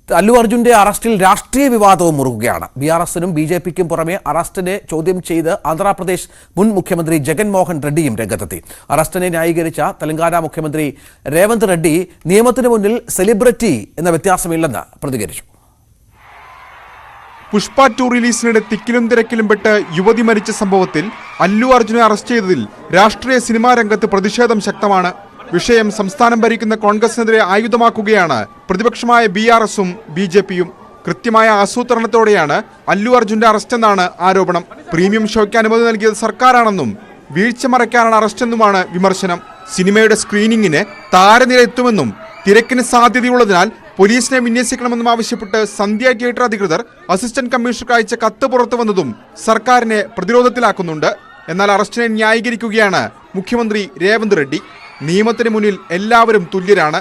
Speaker 1: അല്ലു അർജുൻ്റെ അറസ്റ്റിൽ രാഷ്ട്രീയ വിവാദവും മുറുകുകയാണ്. BRSനും BJPക്കും പുറമെ അറസ്റ്റിനെ ചോദ്യം ചെയ്ത് ആന്ധ്രാപ്രദേശ് മുൻ മുഖ്യമന്ത്രി ജഗൻമോഹൻ റെഡ്ഡിയും രംഗത്തെത്തി. അറസ്റ്റിനെ ന്യായീകരിച്ച തെലങ്കാന മുഖ്യമന്ത്രി രേവന്ത് റെഡ്ഡി നിയമത്തിന് മുന്നിൽ സെലിബ്രിറ്റി എന്ന വ്യത്യാസമില്ലെന്ന് പ്രതികരിച്ചു.
Speaker 3: പുഷ്പ 2 റിലീസിനിടെ തിക്കിലും തിരക്കിലും പെട്ട് യുവതി മരിച്ച സംഭവത്തിൽ അല്ലു അർജുനെ അറസ്റ്റ് ചെയ്തതിൽ രാഷ്ട്രീയ സിനിമാ രംഗത്ത് പ്രതിഷേധം ശക്തമാണ്. വിഷയം സംസ്ഥാനം ഭരിക്കുന്ന കോൺഗ്രസിനെതിരെ ആയുധമാക്കുകയാണ് പ്രതിപക്ഷമായ BRSും BJPയും. കൃത്യമായ ആസൂത്രണത്തോടെയാണ് അല്ലു അർജുന്റെ അറസ്റ്റെന്നാണ് ആരോപണം. പ്രീമിയം ഷോയ്ക്ക് അനുമതി നൽകിയത് സർക്കാരാണെന്നും വീഴ്ച മറയ്ക്കാനാണ് അറസ്റ്റെന്നുമാണ് വിമർശനം. സിനിമയുടെ സ്ക്രീനിങ്ങിന് താരനിര എത്തുമെന്നും തിരക്കിന് സാധ്യതയുള്ളതിനാൽ പോലീസിനെ വിന്യസിക്കണമെന്നും ആവശ്യപ്പെട്ട് സന്ധ്യ തിയേറ്റർ അധികൃതർ അസിസ്റ്റന്റ് കമ്മീഷണർക്ക് അയച്ച കത്ത് പുറത്തു വന്നതും സർക്കാരിനെ പ്രതിരോധത്തിലാക്കുന്നുണ്ട്. എന്നാൽ അറസ്റ്റിനെ ന്യായീകരിക്കുകയാണ് മുഖ്യമന്ത്രി രേവന്ത് റെഡ്ഡി. നിയമത്തിന് മുന്നിൽ എല്ലാവരും തുല്യരാണ്.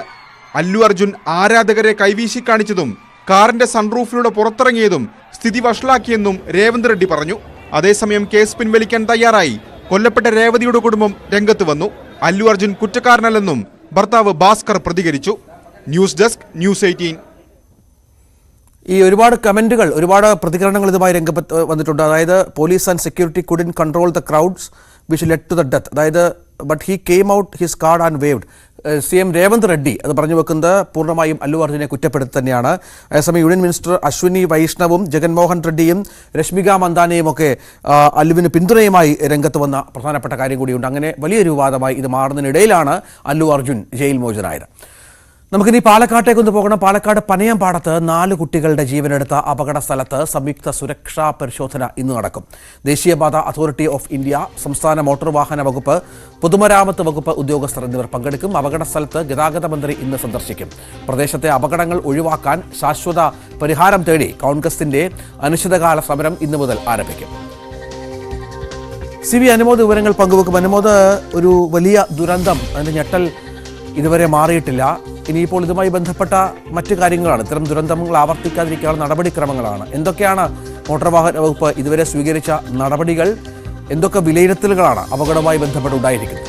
Speaker 3: അല്ലു അർജുൻ ആരാധകരെ കൈവീശി കാണിച്ചതും കാറിന്റെ സൺറൂഫിലൂടെ പുറത്തിറങ്ങിയതും സ്ഥിതി വഷളാക്കിയെന്നും രേവന്ത് റെഡ്ഡി പറഞ്ഞു. അതേസമയം കേസ് പിൻവലിക്കാൻ തയ്യാറായി കൊല്ലപ്പെട്ട രേവതിയുടെ കുടുംബം രംഗത്ത് വന്നു. അല്ലു അർജുൻ കുറ്റക്കാരനല്ലെന്നും ഭർത്താവ് ഭാസ്കർ പ്രതികരിച്ചു. News desk, news 18.
Speaker 1: ഈ ഒരുപാട് കമൻറ്റുകൾ, ഒരുപാട് പ്രതികരണങ്ങൾ ഇതുമായി രംഗത്ത് വന്നിട്ടുണ്ട്. അതായത് police and security couldn't control the crowds which led to the death. അതായത് but he came out his card and waved. CM Revanth Reddy അത് പറഞ്ഞു വെക്കുന്നത് പൂർണ്ണമായും അല്ലു അർജുനെ കുറ്റപ്പെടുത്തി തന്നെയാണ്. അതേസമയം യൂണിയൻ മിനിസ്റ്റർ അശ്വിനി വൈഷ്ണവും ജഗൻമോഹൻ റെഡ്ഡിയും രശ്മിക മന്ദാനയും ഒക്കെ അല്ലുവിന് പിന്തുണയുമായി രംഗത്ത് വന്ന പ്രധാനപ്പെട്ട കാര്യം കൂടിയുണ്ട്. അങ്ങനെ വലിയൊരു വിവാദമായി ഇത് മാറുന്നതിനിടയിലാണ് അല്ലു അർജുൻ ജയിൽ മോചിതനായത്. നമുക്കിനി പാലക്കാട്ടേക്കൊന്ന് പോകണം. പാലക്കാട് പനയമ്പാടത്ത് 4 കുട്ടികളുടെ ജീവനെടുത്ത അപകട സ്ഥലത്ത് സംയുക്ത സുരക്ഷാ പരിശോധന ഇന്ന് നടക്കും. ദേശീയപാത അതോറിറ്റി ഓഫ് ഇന്ത്യ, സംസ്ഥാന മോട്ടോർ വാഹന വകുപ്പ്, പൊതുമരാമത്ത് വകുപ്പ് ഉദ്യോഗസ്ഥർ എന്നിവർ പങ്കെടുക്കും. അപകട സ്ഥലത്ത് ഗതാഗത മന്ത്രി ഇന്ന് സന്ദർശിക്കും. പ്രദേശത്തെ അപകടങ്ങൾ ഒഴിവാക്കാൻ ശാശ്വത പരിഹാരം തേടി കോൺഗ്രസിന്റെ അനിശ്ചിതകാല സമരം ഇന്നു മുതൽ ആരംഭിക്കും. CV അനുമോദ് വിവരങ്ങൾ പങ്കുവെക്കും. അനുമോദ്, ഒരു വലിയ ദുരന്തം, അതിന്റെ ഞെട്ടൽ ഇതുവരെ മാറിയിട്ടില്ല. ഇനിയിപ്പോൾ ഇതുമായി ബന്ധപ്പെട്ട മറ്റു കാര്യങ്ങളാണ്, ഇത്തരം ദുരന്തങ്ങൾ ആവർത്തിക്കാതിരിക്കാനുള്ള നടപടിക്രമങ്ങളാണ്. എന്തൊക്കെയാണ് മോട്ടോർ വാഹന വകുപ്പ് ഇതുവരെ സ്വീകരിച്ച നടപടികൾ? എന്തൊക്കെ വിലയിരുത്തലുകളാണ് അപകടവുമായി ബന്ധപ്പെട്ട് ഉണ്ടായിരിക്കുന്നത്?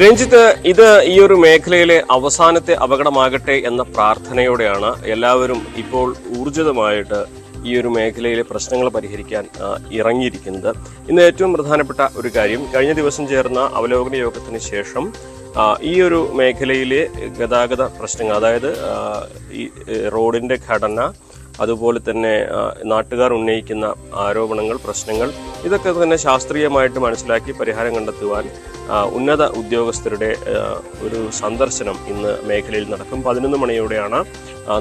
Speaker 4: രഞ്ജിത്ത്, ഇത് ഈ ഒരു മേഖലയിലെ അവസാനത്തെ അപകടമാകട്ടെ എന്ന പ്രാർത്ഥനയോടെയാണ് എല്ലാവരും ഇപ്പോൾ ഊർജിതമായിട്ട് ഈ ഒരു മേഖലയിലെ പ്രശ്നങ്ങൾ പരിഹരിക്കാൻ ഇറങ്ങിയിരിക്കുന്നത്. ഇന്ന് ഏറ്റവും പ്രധാനപ്പെട്ട ഒരു കാര്യം, കഴിഞ്ഞ ദിവസം ചേർന്ന അവലോകന യോഗത്തിന് ശേഷം ഈ ഒരു മേഖലയിലെ ഗതാഗത പ്രശ്നങ്ങൾ, അതായത് ഈ റോഡിന്റെ ഘടന, അതുപോലെ തന്നെ നാട്ടുകാർ ഉന്നയിക്കുന്ന ആരോപണങ്ങൾ, പ്രശ്നങ്ങൾ, ഇതൊക്കെ തന്നെ ശാസ്ത്രീയമായിട്ട് മനസ്സിലാക്കി പരിഹാരം കണ്ടെത്തുവാൻ ഉന്നത ഉദ്യോഗസ്ഥരുടെ ഒരു സന്ദർശനം ഇന്ന് മേഖലയിൽ നടക്കും. 11 മണിയോടെയാണ്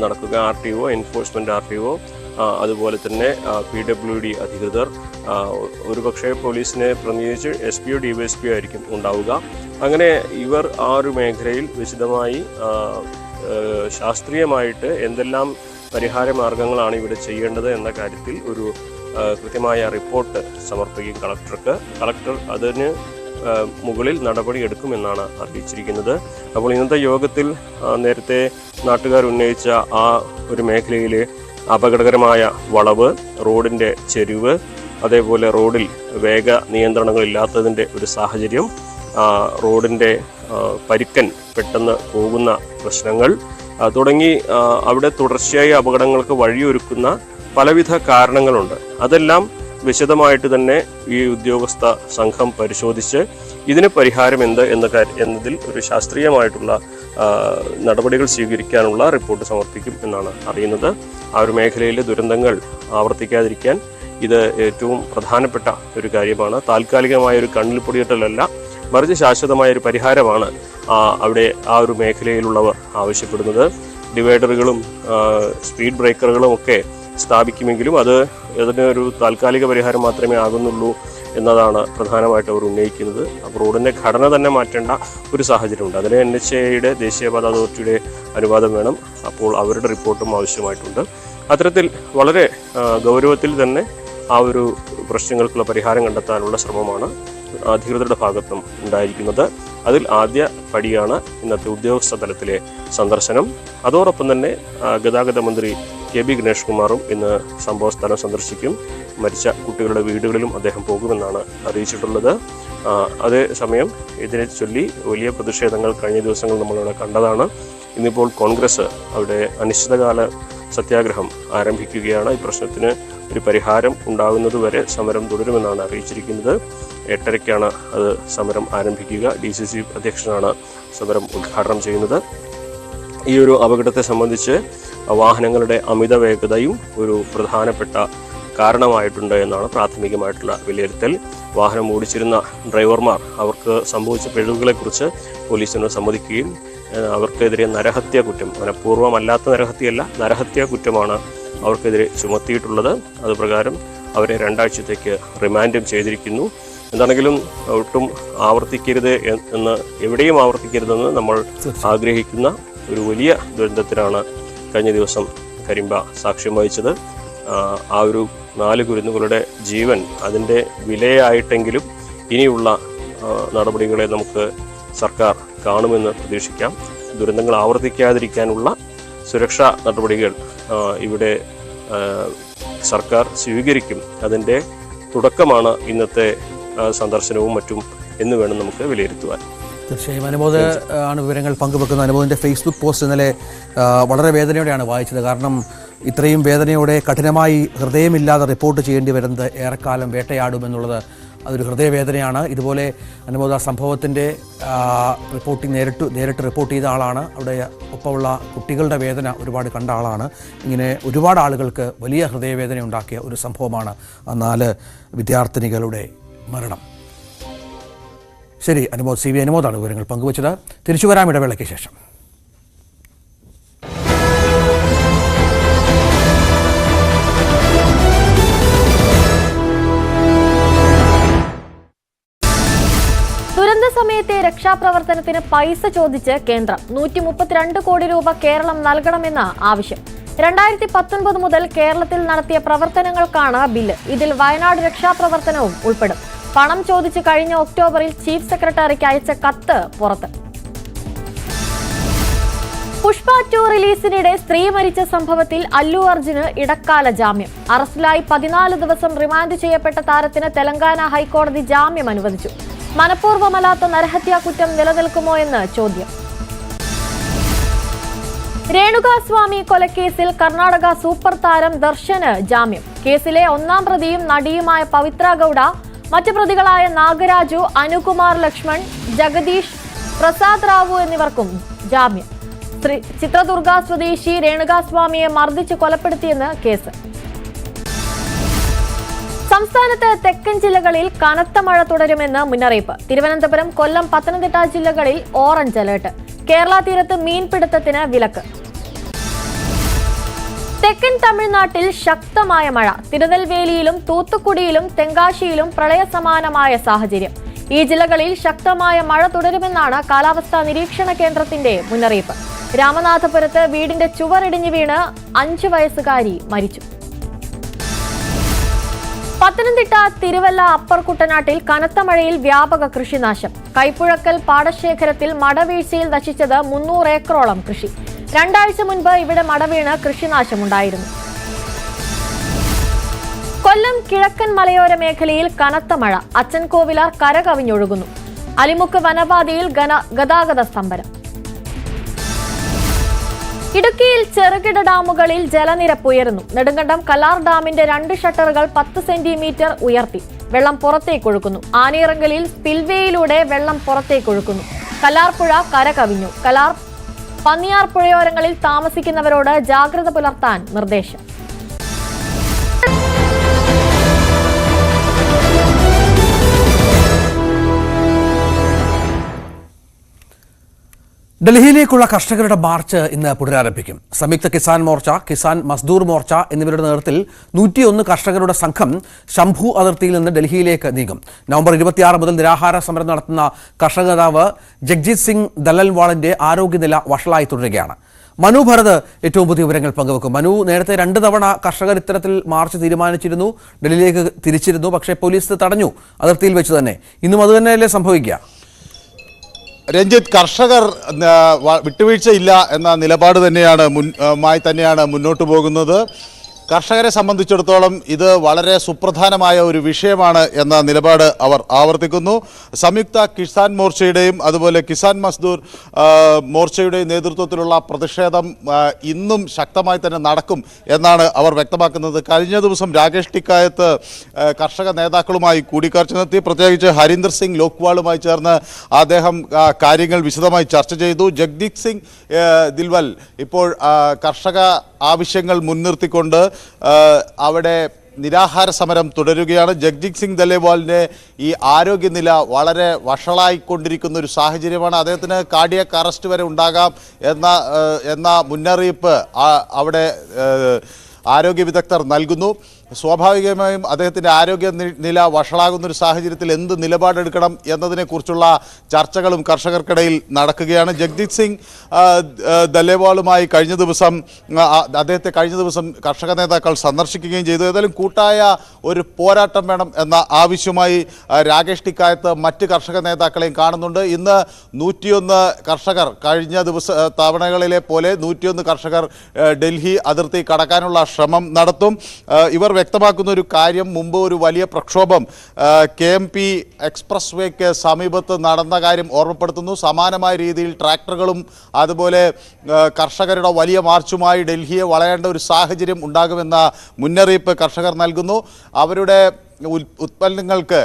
Speaker 4: നടക്കുക. RTO, എൻഫോഴ്സ്മെന്റ് RTO, അതുപോലെ തന്നെ PWD അധികൃതർ, ഒരുപക്ഷെ പോലീസിനെ പ്രതിനിധീകരിച്ച് SP DYSP ആയിരിക്കും ഉണ്ടാവുക. അങ്ങനെ ഇവർ ആ ഒരു മേഖലയിൽ വിശദമായി ശാസ്ത്രീയമായിട്ട് എന്തെല്ലാം പരിഹാര മാർഗങ്ങളാണ് ഇവിടെ ചെയ്യേണ്ടത് എന്ന കാര്യത്തിൽ ഒരു കൃത്യമായ റിപ്പോർട്ട് സമർപ്പിക്കും കളക്ടർക്ക്. കളക്ടർ അതിന് മുകളിൽ നടപടിയെടുക്കുമെന്നാണ് അറിയിച്ചിരിക്കുന്നത്. അപ്പോൾ ഇന്നത്തെ യോഗത്തിൽ നേരത്തെ നാട്ടുകാർ ഉന്നയിച്ച ആ ഒരു മേഖലയിലെ അപകടകരമായ വളവ്, റോഡിൻ്റെ ചെരിവ്, അതേപോലെ റോഡിൽ വേഗ നിയന്ത്രണങ്ങളില്ലാത്തതിൻ്റെ ഒരു സാഹചര്യം, റോഡിൻ്റെ പരുക്കൻ പെട്ടെന്ന് പോകുന്ന പ്രശ്നങ്ങൾ തുടങ്ങി അവിടെ തുടർച്ചയായി അപകടങ്ങൾക്ക് വഴിയൊരുക്കുന്ന പലവിധ കാരണങ്ങളുണ്ട്. അതെല്ലാം വിശദമായിട്ട് തന്നെ ഈ ഉദ്യോഗസ്ഥ സംഘം പരിശോധിച്ച് ഇതിന് പരിഹാരം എന്നതിൽ ഒരു ശാസ്ത്രീയമായിട്ടുള്ള നടപടികൾ സ്വീകരിക്കാനുള്ള റിപ്പോർട്ട് സമർപ്പിക്കും എന്നാണ് അറിയുന്നത്. ആ ഒരു മേഖലയിലെ ദുരന്തങ്ങൾ ആവർത്തിക്കാതിരിക്കാൻ ഇത് ഏറ്റവും പ്രധാനപ്പെട്ട ഒരു കാര്യമാണ്. താൽക്കാലികമായ ഒരു കണ്ണിൽ പൊടിയിട്ടലല്ല, മറിച്ച് ശാശ്വതമായ ഒരു പരിഹാരമാണ് അവിടെ ആ ഒരു മേഖലയിലുള്ളവർ ആവശ്യപ്പെടുന്നത്. ഡിവൈഡറുകളും സ്പീഡ് ബ്രേക്കറുകളും ഒക്കെ സ്ഥാപിക്കുമെങ്കിലും അതിനൊരു താൽക്കാലിക പരിഹാരം മാത്രമേ ആകുന്നുള്ളൂ എന്നതാണ് പ്രധാനമായിട്ട് അവർ ഉന്നയിക്കുന്നത്. അപ്പോൾ റോഡിൻ്റെ ഘടന തന്നെ മാറ്റേണ്ട ഒരു സാഹചര്യമുണ്ട്. അതിന് NHAയുടെ, ദേശീയപാത അതോറിറ്റിയുടെ അനുവാദം വേണം. അപ്പോൾ അവരുടെ റിപ്പോർട്ടും ആവശ്യമായിട്ടുണ്ട്. അത്തരത്തിൽ വളരെ ഗൗരവത്തിൽ തന്നെ ആ ഒരു പ്രശ്നങ്ങൾക്കുള്ള പരിഹാരം കണ്ടെത്താനുള്ള ശ്രമമാണ് അധികൃതരുടെ ഭാഗത്തും ഉണ്ടായിരിക്കുന്നത്. അതിൽ ആദ്യ പടിയാണ് ഇന്നത്തെ ഉദ്യോഗസ്ഥ തലത്തിലെ സന്ദർശനം. അതോടൊപ്പം തന്നെ ഗതാഗത മന്ത്രി KB ഗണേഷ് കുമാറും ഇന്ന് സംഭവസ്ഥലം സന്ദർശിക്കും. മരിച്ച കുട്ടികളുടെ വീടുകളിലും അദ്ദേഹം പോകുമെന്നാണ് അറിയിച്ചിട്ടുള്ളത്. അതേസമയം ഇതിനെ ചൊല്ലി വലിയ പ്രതിഷേധങ്ങൾ കഴിഞ്ഞ ദിവസങ്ങൾ നമ്മളിവിടെ കണ്ടതാണ്. ഇന്നിപ്പോൾ കോൺഗ്രസ് അവിടെ അനിശ്ചിതകാല സത്യാഗ്രഹം ആരംഭിക്കുകയാണ്. ഈ പ്രശ്നത്തിന് ഒരു പരിഹാരം ഉണ്ടാകുന്നതുവരെ സമരം തുടരുമെന്നാണ് അറിയിച്ചിരിക്കുന്നത്. 8:30ക്കാണ് അത് സമരം ആരംഭിക്കുക. DCC അധ്യക്ഷനാണ് സമരം ഉദ്ഘാടനം ചെയ്യുന്നത്. ഈ ഒരു അപകടത്തെ സംബന്ധിച്ച് വാഹനങ്ങളുടെ അമിത വേഗതയും ഒരു പ്രധാനപ്പെട്ട കാരണമായിട്ടുണ്ട് എന്നാണ് പ്രാഥമികമായിട്ടുള്ള വിലയിരുത്തൽ. വാഹനം ഓടിച്ചിരുന്ന ഡ്രൈവർമാർ അവർക്ക് സംഭവിച്ച പിഴവുകളെക്കുറിച്ച് പോലീസിനോട് സമ്മതിക്കുകയും അവർക്കെതിരെ നരഹത്യാ കുറ്റം, മനഃപൂർവ്വമല്ലാത്ത നരഹത്യയല്ല, നരഹത്യാ കുറ്റമാണ് അവർക്കെതിരെ ചുമത്തിയിട്ടുള്ളത്. അതുപ്രകാരം അവരെ 2 ആഴ്ചത്തേക്ക് റിമാൻഡും ചെയ്തിരിക്കുന്നു. എന്താണെങ്കിലും ഒട്ടും ആവർത്തിക്കരുത് എന്ന്, എവിടെയും ആവർത്തിക്കരുതെന്ന് നമ്മൾ ആഗ്രഹിക്കുന്ന ഒരു വലിയ ദുരന്തത്തിനാണ് കഴിഞ്ഞ ദിവസം കരിമ്പ സാക്ഷ്യം വഹിച്ചത്. ആ ഒരു 4 കുരുന്നുകളുടെ ജീവൻ അതിൻ്റെ വിലയായിട്ടെങ്കിലും ഇനിയുള്ള നടപടികളെ നമുക്ക് സർക്കാർ കാണുമെന്ന് പ്രതീക്ഷിക്കാം. ദുരന്തങ്ങൾ ആവർത്തിക്കാതിരിക്കാനുള്ള സുരക്ഷാ നടപടികൾ ഇവിടെ സർക്കാർ സ്വീകരിക്കും. അതിൻ്റെ തുടക്കമാണ് ഇന്നത്തെ സന്ദർശനവും മറ്റും എന്ന് വേണം നമുക്ക് വിലയിരുത്തുവാൻ.
Speaker 1: തീർച്ചയായും അനുമോദ് ആണ് വിവരങ്ങൾ പങ്കുവെക്കുന്നത്. അനുമോദിൻ്റെ ഫേസ്ബുക്ക് പോസ്റ്റ് ഇന്നലെ വളരെ വേദനയോടെയാണ് വായിച്ചത്. കാരണം ഇത്രയും വേദനയോടെ കഠിനമായി ഹൃദയമില്ലാതെ റിപ്പോർട്ട് ചെയ്യേണ്ടി വരുന്നത് ഏറെക്കാലം വേട്ടയാടുമെന്നുള്ളത് അതൊരു ഹൃദയവേദനയാണ്. ഇതുപോലെ അനുമോദ സംഭവത്തിൻ്റെ റിപ്പോർട്ടിംഗ് നേരിട്ട് റിപ്പോർട്ട് ചെയ്ത ആളാണ്. അവിടെ ഒപ്പമുള്ള കുട്ടികളുടെ വേദന ഒരുപാട് കണ്ട ആളാണ്. ഇങ്ങനെ ഒരുപാട് ആളുകൾക്ക് വലിയ ഹൃദയവേദന ഉണ്ടാക്കിയ ഒരു സംഭവമാണ് 4 വിദ്യാർത്ഥിനികളുടെ മരണം. ശരി, അനുമോദ്, CV അനുമോദാണ് വിവരങ്ങൾ പങ്കുവച്ചത്. തിരിച്ചു വരാം ഇടവേളയ്ക്ക് ശേഷം.
Speaker 5: ദുരന്ത സമയത്തെ രക്ഷാപ്രവർത്തനത്തിന് പൈസ ചോദിച്ച് കേന്ദ്രം 132 കോടി രൂപ കേരളം നൽകണമെന്ന ആവശ്യം. 2019 മുതൽ കേരളത്തിൽ നടത്തിയ പ്രവർത്തനങ്ങൾക്കാണ് ബില്ല്. ഇതിൽ വയനാട് രക്ഷാപ്രവർത്തനവും ഉൾപ്പെടും. പണം ചോദിച്ച് കഴിഞ്ഞ ഒക്ടോബറിൽ ചീഫ് സെക്രട്ടറിക്ക് അയച്ച കത്ത് പുറത്ത്. പുഷ്പ 2 റിലീസിനിടെ സ്ത്രീ മരിച്ച സംഭവത്തിൽ അല്ലു അർജുന് ഇടക്കാല ജാമ്യം. അറസ്റ്റിലായി 14 ദിവസം റിമാൻഡ് ചെയ്യപ്പെട്ട താരത്തിന് തെലങ്കാന ഹൈക്കോടതി ജാമ്യം അനുവദിച്ചു. മനഃപൂർവ്വമല്ലാത്ത നരഹത്യാ കുറ്റം നിലനിൽക്കുമോ എന്ന് ചോദ്യം. രേണുകാസ്വാമി കൊലക്കേസിൽ കർണാടക സൂപ്പർ താരം ദർശന് ജാമ്യം. കേസിലെ 1-ാം പ്രതിയും നടിയുമായ പവിത്ര ഗൌഡ, മറ്റ് പ്രതികളായ നാഗരാജു, അനുകുമാർ ലക്ഷ്മൺ, ജഗദീഷ്, പ്രസാദ് റാവു എന്നിവർക്കും ജാമ്യം. ചിത്രദുർഗ സ്വദേശി രേണുകാസ്വാമിയെ മർദ്ദിച്ച് കൊലപ്പെടുത്തിയെന്ന് കേസ്. സംസ്ഥാനത്ത് തെക്കൻ ജില്ലകളിൽ കനത്ത മഴ തുടരുമെന്ന് മുന്നറിയിപ്പ്. തിരുവനന്തപുരം, കൊല്ലം, പത്തനംതിട്ട ജില്ലകളിൽ ഓറഞ്ച് അലർട്ട്. കേരള തീരത്ത് മീൻപിടുത്തത്തിന് വിലക്ക്. തെക്കൻ തമിഴ്നാട്ടിൽ ശക്തമായ മഴ. തിരുനെൽവേലിയിലും തൂത്തുക്കുടിയിലും തെങ്കാശിയിലും പ്രളയസമാനമായ സാഹചര്യം. ഈ ജില്ലകളിൽ ശക്തമായ മഴ തുടരുമെന്നാണ് കാലാവസ്ഥാ നിരീക്ഷണ കേന്ദ്രത്തിന്റെ മുന്നറിയിപ്പ്. രാമനാഥപുരത്ത് വീടിന്റെ ചുവറിടിഞ്ഞു വീണ് 5 വയസ്സുകാരി മരിച്ചു. പത്തനംതിട്ട തിരുവല്ല അപ്പർ കുട്ടനാട്ടിൽ കനത്ത മഴയിൽ വ്യാപക കൃഷിനാശം. കൈപ്പുഴക്കൽ പാടശേഖരത്തിൽ മടവീഴ്ചയിൽ നശിച്ചത് 300 ഏക്കറോളം കൃഷി. 2 ആഴ്ച മുൻപ് ഇവിടെ മടവീണ് കൃഷിനാശമുണ്ടായിരുന്നു. കൊല്ലം കിഴക്കൻ മലയോര മേഖലയിൽ കനത്ത മഴ. അച്ചൻകോവിലാർ കരകവിഞ്ഞൊഴുകുന്നു. അലിമുക്ക് വനപാതയിൽ ഗതാഗത സ്തംഭനം. ഇടുക്കിയിൽ ചെറുകിട ഡാമുകളിൽ ജലനിരപ്പ് ഉയരുന്നു. നെടുങ്കണ്ടം കലാർ ഡാമിന്റെ 2 ഷട്ടറുകൾ 10 സെന്റിമീറ്റർ ഉയർത്തി. വെള്ളം പുറത്തേക്കൊഴുക്കുന്നു. ആനയിറങ്കലിൽ സ്പിൽവേയിലൂടെ വെള്ളം പുറത്തേക്കൊഴുക്കുന്നു. കലാർപ്പുഴ കരകവിഞ്ഞു. കലാർ പന്നിയാർ പുഴയോരങ്ങളിൽ താമസിക്കുന്നവരോട് ജാഗ്രത പുലർത്താൻ നിർദ്ദേശം.
Speaker 1: ഡൽഹിയിലേക്കുള്ള കർഷകരുടെ മാർച്ച് ഇന്ന് പുനരാരംഭിക്കും. സംയുക്ത കിസാൻ മോർച്ച, കിസാൻ മസ്ദൂർ മോർച്ച എന്നിവരുടെ നേതൃത്വത്തിൽ 101 കർഷകരുടെ സംഘം ശംഭു അതിർത്തിയിൽ നിന്ന് ഡൽഹിയിലേക്ക് നീങ്ങും. നവംബർ 26 മുതൽ നിരാഹാര സമരം നടത്തുന്ന കർഷക നേതാവ് ജഗ്ജീത് സിംഗ് ദലൽവാളിന്റെ ആരോഗ്യനില വഷളായി തുടരുകയാണ്. മനു ഭരത് ഏറ്റവും പുതിയ വിവരങ്ങൾ പങ്കുവെക്കും. മനു, നേരത്തെ 2 തവണ കർഷകർ ഇത്തരത്തിൽ മാർച്ച് തീരുമാനിച്ചിരുന്നു, ഡൽഹിയിലേക്ക് തിരിച്ചിരുന്നു. പക്ഷേ പോലീസ് തടഞ്ഞു, അതിർത്തിയിൽ വെച്ച് തന്നെ. ഇന്നും അതുതന്നെയല്ലേ സംഭവിക്കുക?
Speaker 6: രഞ്ജിത്ത്, കർഷകർ വിട്ടുവീഴ്ചയില്ല എന്ന നിലപാട് തന്നെയാണ് മുന്നോട്ട് പോകുന്നത്. കർഷകരെ സംബന്ധിച്ചിടത്തോളം ഇത് വളരെ സുപ്രധാനമായ ഒരു വിഷയമാണ് എന്ന നിലപാട് അവർ ആവർത്തിക്കുന്നു. സംയുക്ത കിസാൻ മോർച്ചയുടെയും അതുപോലെ കിസാൻ മസ്ദൂർ മോർച്ചയുടെയും നേതൃത്വത്തിലുള്ള പ്രതിഷേധം ഇന്നും ശക്തമായി തന്നെ നടക്കും എന്നാണ് അവർ വ്യക്തമാക്കുന്നത്. കഴിഞ്ഞ ദിവസം രാകേഷ് ടിക്കായത്ത് കർഷക നേതാക്കളുമായി കൂടിക്കാഴ്ച നടത്തി. പ്രത്യേകിച്ച് ഹരീന്ദർ സിംഗ് ലോക്വാളുമായി ചേർന്ന് അദ്ദേഹം കാര്യങ്ങൾ വിശദമായി ചർച്ച ചെയ്തു. ജഗ്ദീപ് സിംഗ് ദിൽവൽ ഇപ്പോൾ കർഷക ആവശ്യങ്ങൾ മുൻനിർത്തിക്കൊണ്ട് അവിടെ നിരാഹാര സമരം തുടരുകയാണ്. ജഗ്ജീത് സിംഗ് ദലേവാളിൻ്റെ ഈ ആരോഗ്യനില വളരെ വഷളായിക്കൊണ്ടിരിക്കുന്ന ഒരു സാഹചര്യമാണ്. അദ്ദേഹത്തിന് കാർഡിയാക് അറസ്റ്റ് വരെ ഉണ്ടാകാം എന്ന മുന്നറിയിപ്പ് അവിടെ ആരോഗ്യ വിദഗ്ധർ നൽകുന്നു. സ്വാഭാവികമായും അദ്ദേഹത്തിൻ്റെ ആരോഗ്യനില വഷളാകുന്നൊരു സാഹചര്യത്തിൽ എന്ത് നിലപാടെടുക്കണം എന്നതിനെക്കുറിച്ചുള്ള ചർച്ചകളും കർഷകർക്കിടയിൽ നടക്കുകയാണ്. ജഗ്ജീത് സിംഗ് ദലേവാളുമായി അദ്ദേഹത്തെ കഴിഞ്ഞ ദിവസം കർഷക നേതാക്കൾ സന്ദർശിക്കുകയും ചെയ്തു. ഏതായാലും കൂട്ടായ ഒരു പോരാട്ടം വേണം എന്ന ആവശ്യമായി രാകേഷ് ടിക്കായത്ത് മറ്റ് കർഷക നേതാക്കളെയും കാണുന്നുണ്ട്. ഇന്ന് 101 കർഷകർ, കഴിഞ്ഞ തവണകളിലെ പോലെ 101 കർഷകർ ഡൽഹി അതിർത്തി കടക്കാനുള്ള ശ്രമം നടത്തും. ഇവർ വ്യക്തമാക്കുന്ന ഒരു കാര്യം, മുമ്പ് ഒരു വലിയ പ്രക്ഷോഭം KMP എക്സ്പ്രസ് വേക്ക് സമീപത്ത് നടന്ന കാര്യം ഓർമ്മപ്പെടുത്തുന്നു. സമാനമായ രീതിയിൽ ട്രാക്ടറുകളും അതുപോലെ കർഷകരുടെ വലിയ മാർച്ചുമായി ഡൽഹിയെ വളയേണ്ട ഒരു സാഹചര്യം ഉണ്ടാകുമെന്ന മുന്നറിയിപ്പ് കർഷകർ നൽകുന്നു. അവരുടെ ഉത്പന്നങ്ങൾക്ക്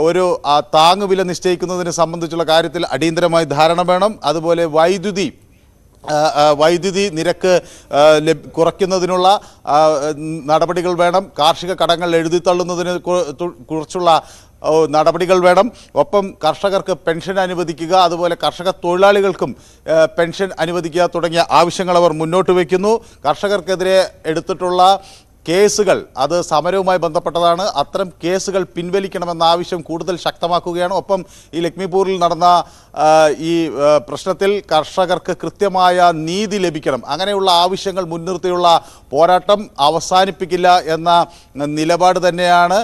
Speaker 6: ഒരു താങ്ങുവില നിശ്ചയിക്കുന്നതിനെ സംബന്ധിച്ചുള്ള കാര്യത്തിൽ അടിയന്തരമായി ധാരണ വേണം. അതുപോലെ വൈദ്യുതി വൈദ്യുതി നിരക്ക് കുറയ്ക്കുന്നതിനുള്ള നടപടികൾ വേണം. കാർഷിക കടങ്ങൾ എഴുതിത്തള്ളുന്നതിനെ കുറിച്ചുള്ള നടപടികൾ വേണം. ഒപ്പം കർഷകർക്ക് പെൻഷൻ അനുവദിക്കുക, അതുപോലെ കർഷക തൊഴിലാളികൾക്കും പെൻഷൻ അനുവദിക്കുക തുടങ്ങിയ ആവശ്യങ്ങൾ അവർ മുന്നോട്ട് വയ്ക്കുന്നു. കർഷകർക്കെതിരെ എടുത്തിട്ടുള്ള കേസുകൾ അത് സമരവുമായി ബന്ധപ്പെട്ടതാണ്. അത്തരം കേസുകൾ പിൻവലിക്കണമെന്ന ആവശ്യം കൂടുതൽ ശക്തമാക്കുകയാണ്. ഒപ്പം ഈ ലക്ഷ്മിപൂരിൽ നടന്ന ഈ പ്രശ്നത്തിൽ കർഷകർക്ക് കൃത്യമായ നീതി ലഭിക്കണം, അങ്ങനെയുള്ള ആവശ്യങ്ങൾ മുൻനിർത്തിയുള്ള പോരാട്ടം അവസാനിപ്പിക്കില്ല എന്ന നിലപാട് തന്നെയാണ്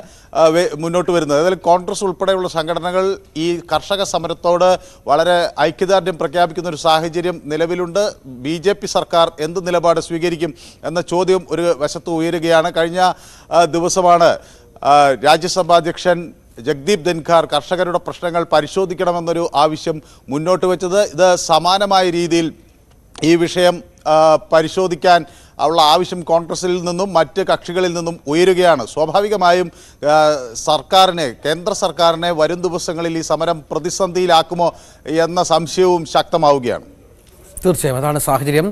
Speaker 6: മുന്നോട്ട് വരുന്നത്. അതിൽ കോൺഗ്രസ് ഉൾപ്പെടെയുള്ള സംഘടനകൾ ഈ കർഷക സമരത്തോട് വളരെ ഐക്യദാർഢ്യം പ്രഖ്യാപിക്കുന്ന ഒരു സാഹചര്യം നിലവിലുണ്ട്. BJP സർക്കാർ എന്ത് നിലപാട് സ്വീകരിക്കും എന്ന ചോദ്യം ഒരു വശത്ത് ഉയരുകയാണ്. കഴിഞ്ഞ ദിവസമാണ് രാജ്യസഭാ അധ്യക്ഷൻ ജഗ്ദീപ് ധൻഖാർ കർഷകരുടെ പ്രശ്നങ്ങൾ പരിശോധിക്കണമെന്നൊരു ആവശ്യം മുന്നോട്ട് വെച്ചത്. ഇത് സമാനമായ രീതിയിൽ ഈ വിഷയം പരിശോധിക്കാൻ ഉള്ള ആവശ്യം കോൺഗ്രസിൽ നിന്നും മറ്റ് കക്ഷികളിൽ നിന്നും ഉയരുകയാണ്. സ്വാഭാവികമായും കേന്ദ്ര സർക്കാരിനെ വരും ദിവസങ്ങളിൽ ഈ സമരം പ്രതിസന്ധിയിലാക്കുമോ എന്ന സംശയവും ശക്തമാവുകയാണ്.
Speaker 1: തീർച്ചയായും അതാണ് സാഹചര്യം.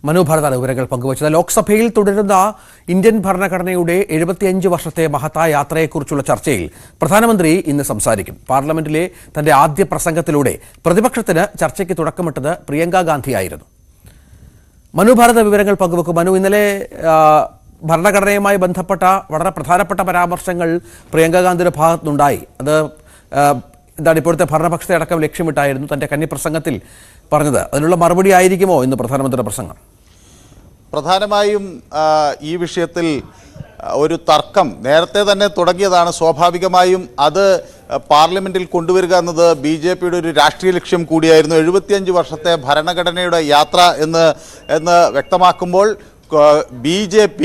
Speaker 1: മനു ഭാരതാണ് വിവരങ്ങൾ പങ്കുവച്ചത്. ലോക്സഭയിൽ തുടരുന്ന ഇന്ത്യൻ ഭരണഘടനയുടെ 75 വർഷത്തെ മഹത്തായ യാത്രയെക്കുറിച്ചുള്ള ചർച്ചയിൽ പ്രധാനമന്ത്രി ഇന്ന് സംസാരിക്കും. പാർലമെന്റിലെ തന്റെ ആദ്യ പ്രസംഗത്തിലൂടെ പ്രതിപക്ഷത്തിന് ചർച്ചയ്ക്ക് തുടക്കമിട്ടത് പ്രിയങ്ക ഗാന്ധിയായിരുന്നു. മനു ഭാരത വിവരങ്ങൾ പങ്കുവെക്കും. മനു, ഇന്നലെ ഭരണഘടനയുമായി ബന്ധപ്പെട്ട വളരെ പ്രധാനപ്പെട്ട പരാമർശങ്ങൾ പ്രിയങ്ക ഗാന്ധിയുടെ ഭാഗത്തുനിന്നുണ്ടായി. അത് എന്താണ് ഇപ്പോഴത്തെ ഭരണപക്ഷത്തെ അടക്കം ലക്ഷ്യമിട്ടായിരുന്നു തൻ്റെ കന്നിപ്രസംഗത്തിൽ പറഞ്ഞത്. അതിനുള്ള മറുപടി ആയിരിക്കുമോ ഇന്ന് പ്രധാനമന്ത്രിയുടെ പ്രസംഗം?
Speaker 6: പ്രധാനമായും ഈ വിഷയത്തിൽ ഒരു തർക്കം നേരത്തെ തന്നെ തുടങ്ങിയതാണ്. സ്വാഭാവികമായും അത് പാർലമെന്റിൽ കൊണ്ടുവരിക എന്നത് BJPയുടെ ഒരു രാഷ്ട്രീയ ലക്ഷ്യം കൂടിയായിരുന്നു. 75 വർഷത്തെ ഭരണഘടനയുടെ യാത്ര എന്ന് വ്യക്തമാക്കുമ്പോൾ BJP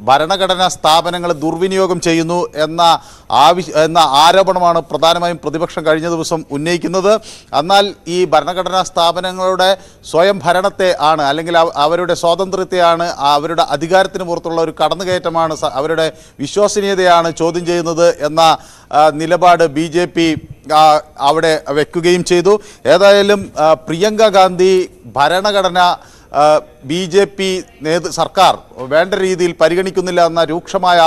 Speaker 6: ഭരണഘടനാ സ്ഥാപനങ്ങളെ ദുർവിനിയോഗം ചെയ്യുന്നു എന്ന ആരോപണമാണ് പ്രധാനമായും പ്രതിപക്ഷം കഴിഞ്ഞ ദിവസം ഉന്നയിക്കുന്നത്. എന്നാൽ ഈ ഭരണഘടനാ സ്ഥാപനങ്ങളുടെ സ്വയം ഭരണത്തെ ആണ്, അല്ലെങ്കിൽ അവരുടെ സ്വാതന്ത്ര്യത്തെയാണ്, അവരുടെ അധികാരത്തിന് പുറത്തുള്ള ഒരു കടന്നുകയറ്റമാണ്, അവരുടെ വിശ്വസനീയതയാണ് ചോദ്യം ചെയ്യുന്നത് എന്ന നിലപാട് BJP അവിടെ വെക്കുകയും ചെയ്തു. ഏതായാലും പ്രിയങ്ക ഗാന്ധി ഭരണഘടന BJP സർക്കാർ വേണ്ട രീതിയിൽ പരിഗണിക്കുന്നില്ല എന്ന രൂക്ഷമായ